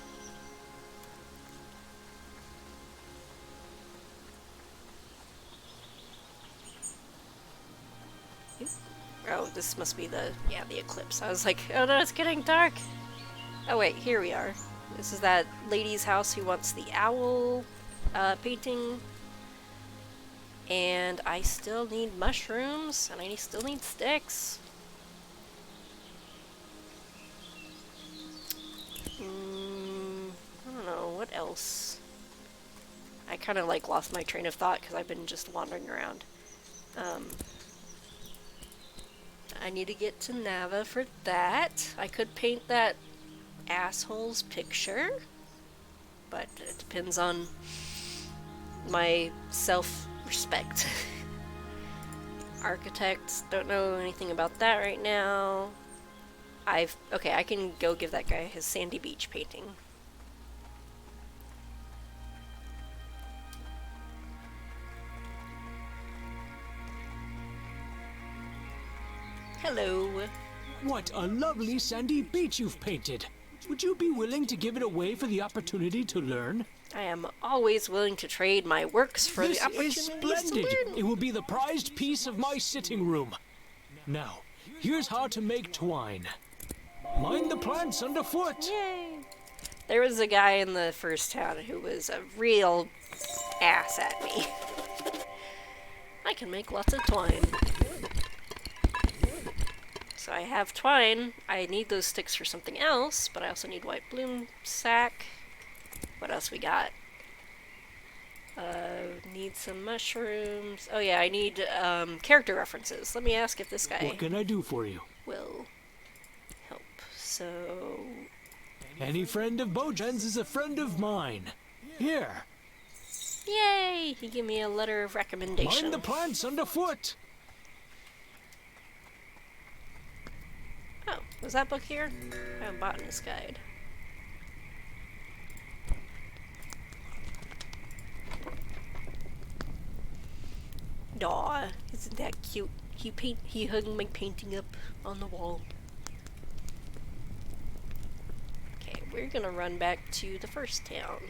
Speaker 1: Oh, this must be the eclipse. I was like, oh no, it's getting dark. Oh wait, here we are. This is that lady's house who wants the owl painting. And I still need mushrooms, and I still need sticks. I don't know, what else? I kind of like lost my train of thought because I've been just wandering around. I need to get to Nava for that. I could paint that asshole's picture, but it depends on my self-respect. Architects, don't know anything about that right now. Okay, I can go give that guy his sandy beach painting. Hello.
Speaker 15: What a lovely sandy beach you've painted. Would you be willing to give it away for the opportunity to learn?
Speaker 1: I am always willing to trade my works for the opportunity
Speaker 15: This is splendid.
Speaker 1: to learn.
Speaker 15: It will be the prized piece of my sitting room. Now, here's how to make twine. Mind the plants underfoot.
Speaker 1: Yay! There was a guy in the first town who was a real ass at me. I can make lots of twine. So I have twine. I need those sticks for something else, but I also need white bloom sack. What else we got? Need some mushrooms. Oh yeah, I need character references. Let me ask if this guy
Speaker 15: What can I do for you?
Speaker 1: will help. So...
Speaker 15: Any friend of Bojan's is a friend of mine. Here.
Speaker 1: Yay! He gave me a letter of recommendation.
Speaker 15: Mind the plants underfoot.
Speaker 1: Oh, was that book here? I have a botanist guide. Aw, isn't that cute? He hung my painting up on the wall. Okay, we're gonna run back to the first town.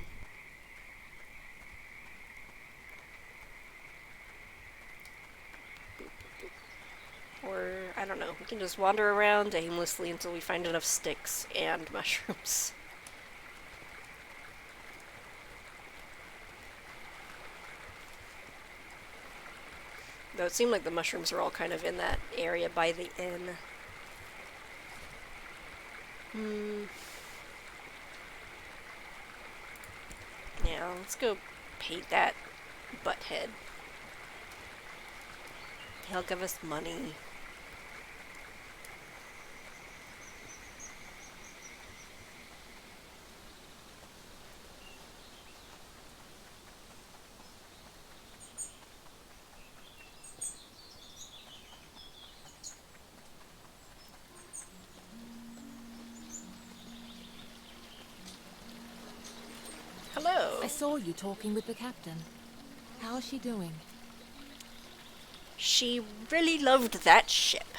Speaker 1: Or, I don't know, we can just wander around aimlessly until we find enough sticks and mushrooms. Though it seemed like the mushrooms were all kind of in that area by the inn. Yeah, let's go paint that butthead. He'll give us money. Hello.
Speaker 9: I saw you talking with the captain. How's she doing?
Speaker 1: She really loved that ship.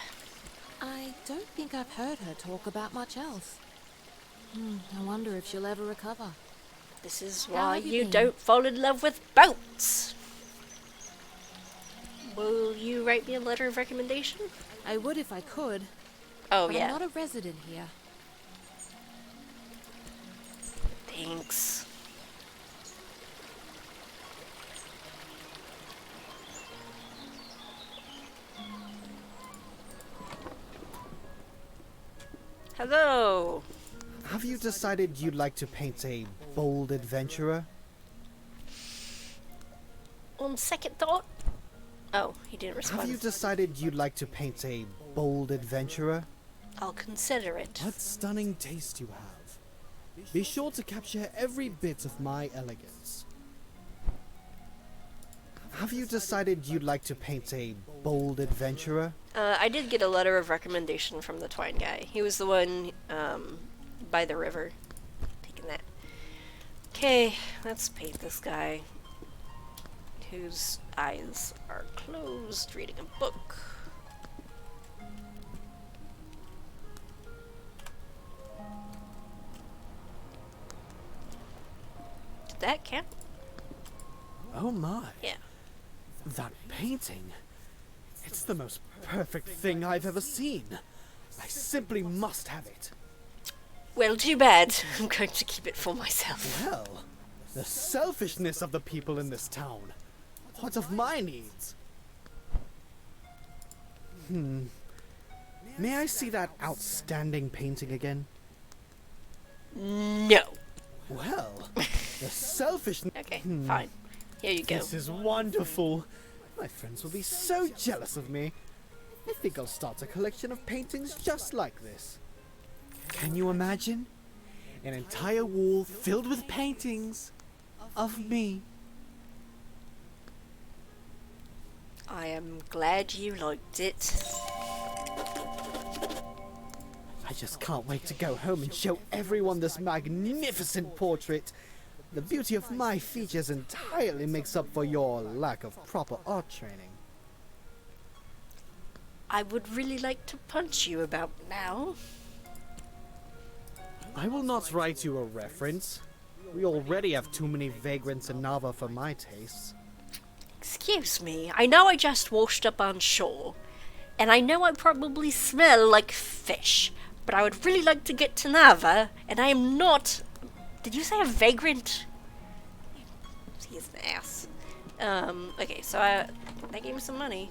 Speaker 9: I don't think I've heard her talk about much else. I wonder if she'll ever recover.
Speaker 1: This is
Speaker 9: How
Speaker 1: why
Speaker 9: have you
Speaker 1: you
Speaker 9: been?
Speaker 1: don't fall in love with boats. Will you write me a letter of recommendation?
Speaker 9: I would if I could.
Speaker 1: Oh,
Speaker 9: but
Speaker 1: yeah.
Speaker 9: I'm not a resident here.
Speaker 1: Thanks. Hello.
Speaker 14: Have you decided you'd like to paint a bold adventurer?
Speaker 1: On second thought. Oh, he didn't respond.
Speaker 14: Have you decided you'd like to paint a bold adventurer?
Speaker 1: I'll consider it.
Speaker 14: What stunning taste you have. Be sure to capture every bit of my elegance. Have you decided you'd like to paint a bold adventurer?
Speaker 1: I did get a letter of recommendation from the twine guy. He was the one by the river. Taking that. Okay, let's paint this guy whose eyes are closed, reading a book. Did that count?
Speaker 14: Oh my.
Speaker 1: Yeah.
Speaker 14: That painting. It's the most perfect thing I've ever seen. I simply must have it.
Speaker 1: Well, too bad. I'm going to keep it for myself.
Speaker 14: Well, the selfishness of the people in this town. What of my needs? May I see that outstanding painting again?
Speaker 1: No.
Speaker 14: Well, the selfishness...
Speaker 1: Okay, fine. Here you go.
Speaker 14: This is wonderful. My friends will be so jealous of me. I think I'll start a collection of paintings just like this. Can you imagine? An entire wall filled with paintings of me.
Speaker 1: I am glad you liked it.
Speaker 14: I just can't wait to go home and show everyone this magnificent portrait. The beauty of my features entirely makes up for your lack of proper art training.
Speaker 1: I would really like to punch you about now.
Speaker 14: I will not write you a reference. We already have too many vagrants in Nava for my tastes.
Speaker 1: Excuse me, I know I just washed up on shore, and I know I probably smell like fish, but I would really like to get to Nava, and I am not... Did you say a vagrant? He's an ass. Okay, so they gave me some money.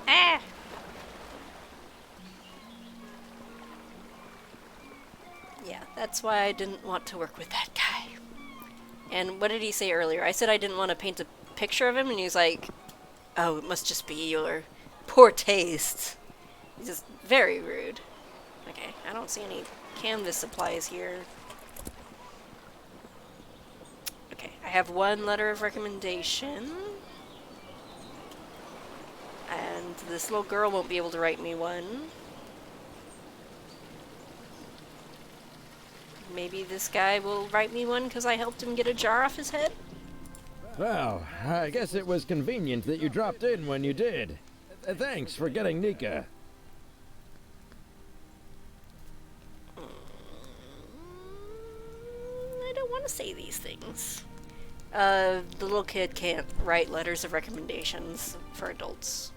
Speaker 1: Ah! Yeah, that's why I didn't want to work with that guy. And what did he say earlier? I said I didn't want to paint a picture of him, and he was like, oh, it must just be your poor taste. He's just very rude. Okay, I don't see any canvas supplies here. Okay, I have one letter of recommendation. And this little girl won't be able to write me one. Maybe this guy will write me one because I helped him get a jar off his head?
Speaker 12: Well, I guess it was convenient that you dropped in when you did. Thanks for getting Nika.
Speaker 1: I don't want to say these things. The little kid can't write letters of recommendations for adults.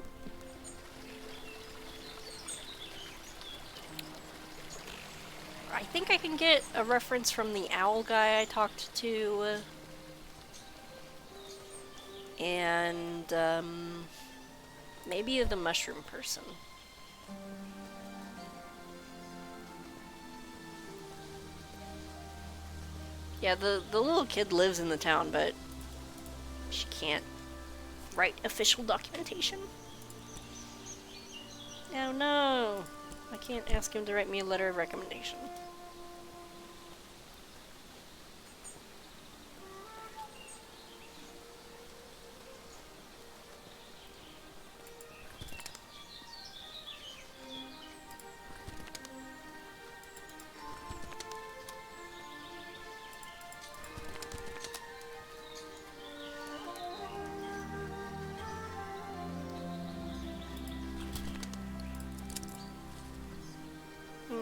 Speaker 1: I think I can get a reference from the owl guy I talked to. And, maybe the mushroom person. Yeah, the little kid lives in the town, but she can't write official documentation. Oh no! I can't ask him to write me a letter of recommendation.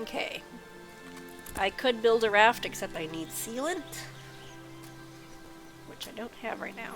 Speaker 1: Okay. I could build a raft, except I need sealant, which I don't have right now.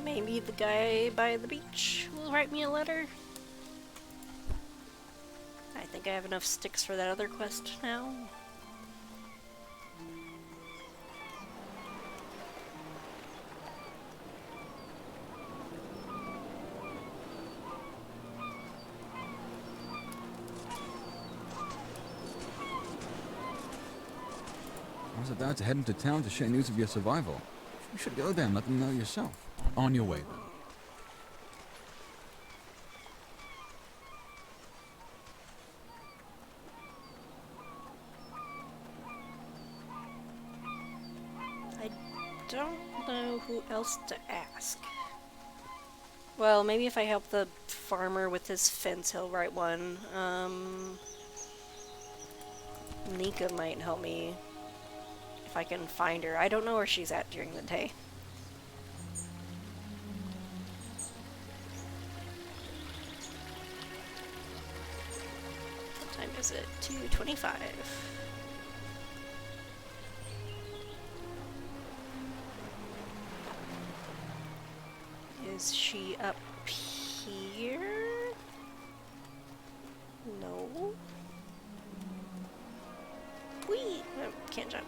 Speaker 1: Maybe the guy by the beach will write me a letter. I think I have enough sticks for that other quest now.
Speaker 4: I was about to head into town to share news of your survival. You should go there and let them know yourself. On your way, then.
Speaker 1: I don't know who else to ask. Well, maybe if I help the farmer with his fence, he'll write one. Nika might help me if I can find her. I don't know where she's at during the day. What time is it? 2:25. Is she up here? No. Whee! Oh, can't jump.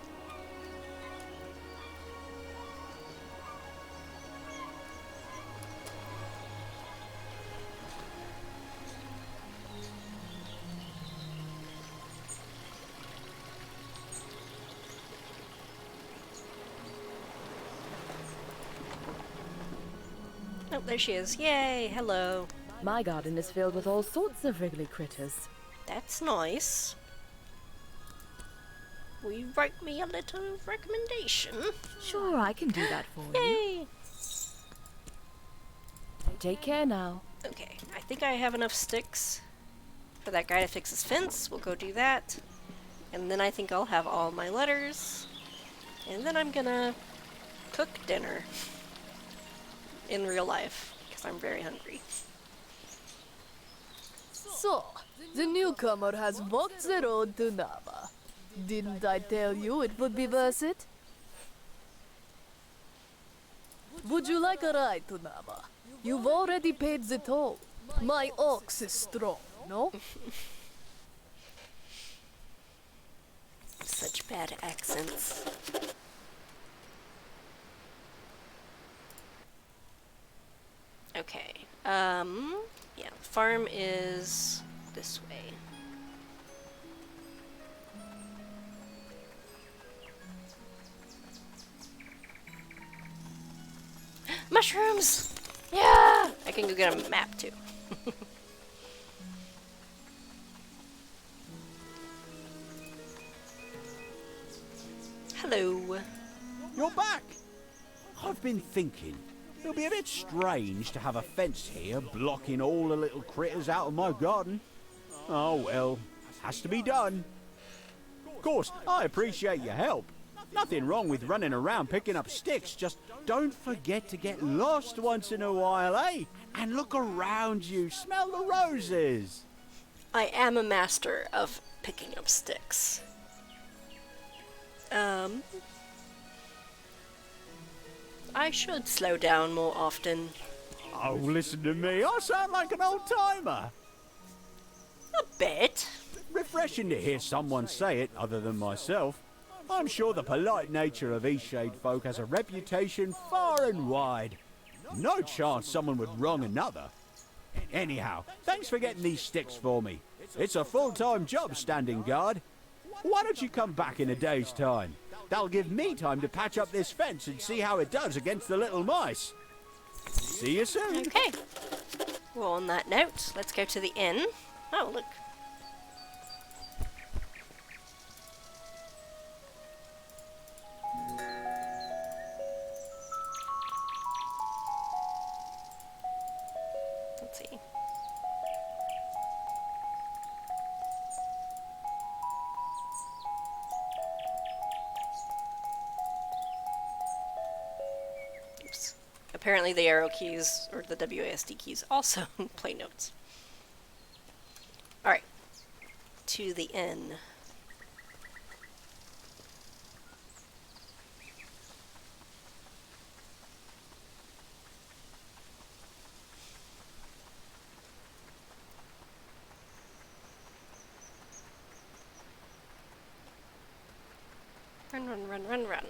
Speaker 1: Oh, there she is. Yay! Hello.
Speaker 9: My garden is filled with all sorts of wriggly critters.
Speaker 1: That's nice. Will you write me a little recommendation?
Speaker 9: Sure, I can do that for you.
Speaker 1: Yay!
Speaker 9: Take care now.
Speaker 1: Okay, I think I have enough sticks for that guy to fix his fence. We'll go do that. And then I think I'll have all my letters. And then I'm gonna cook dinner. In real life, because I'm very hungry.
Speaker 7: So, the newcomer has walked the road to Nava. Didn't I tell you it would be worth it? Would you like a ride to Nava? You've already paid the toll. My ox is strong, no?
Speaker 1: Such bad accents. Okay, yeah, farm is this way. Mushrooms! Yeah! I can go get a map too. Hello.
Speaker 19: You're back! I've been thinking. It'll be a bit strange to have a fence here blocking all the little critters out of my garden. Oh well, has to be done. Of course, I appreciate your help. Nothing wrong with running around picking up sticks, just don't forget to get lost once in a while, eh? And look around you, smell the roses.
Speaker 1: I am a master of picking up sticks. I should slow down more often.
Speaker 19: Oh, listen to me, I sound like an old-timer.
Speaker 1: A bit.
Speaker 19: Refreshing to hear someone say it other than myself. I'm sure the polite nature of Eastshade folk has a reputation far and wide. No chance someone would wrong another. Anyhow, thanks for getting these sticks for me. It's a full-time job standing guard. Why don't you come back in a day's time? That'll give me time to patch up this fence and see how it does against the little mice. See you soon.
Speaker 1: Okay. Well, on that note, let's go to the inn. Oh, look. Let's see. Oops. Apparently the arrow keys, or the WASD keys, also play notes. Alright. To the inn. Run, run, run, run, run.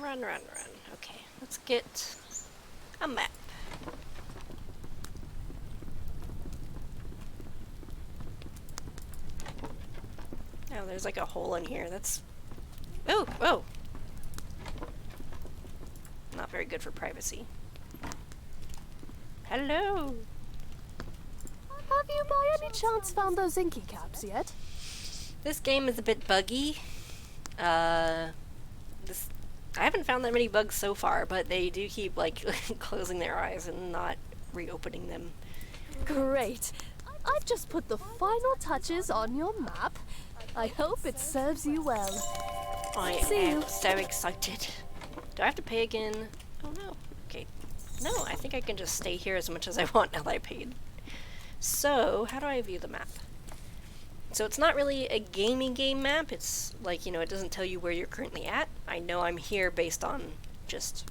Speaker 1: run, run, run. Okay, let's get a map. Oh, there's like a hole in here. That's... Oh, oh! Not very good for privacy. Hello!
Speaker 7: Have you by any chance found those inky caps yet?
Speaker 1: This game is a bit buggy. I haven't found that many bugs so far, but they do keep, like, closing their eyes and not reopening them.
Speaker 7: Great. I've just put the final touches on your map. I hope it serves you well.
Speaker 1: I am so excited. Do I have to pay again? Oh no. Okay. No, I think I can just stay here as much as I want now that I paid. So, how do I view the map? So it's not really a gamey game map. It's like, you know, it doesn't tell you where you're currently at. I know I'm here based on just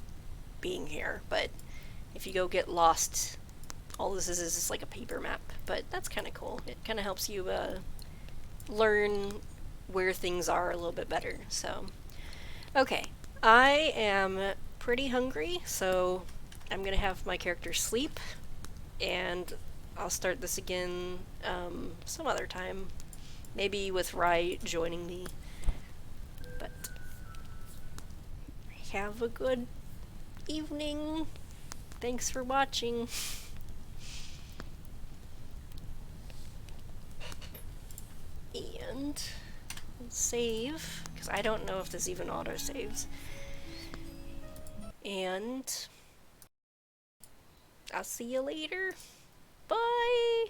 Speaker 1: being here, but if you go get lost, all this is just like a paper map. But that's kind of cool. It kind of helps you learn where things are a little bit better. So, okay. I am pretty hungry, so I'm gonna have my character sleep, and I'll start this again some other time. Maybe with Rai joining me. But have a good evening. Thanks for watching. And save, because I don't know if this even auto-saves. And I'll see you later. Bye!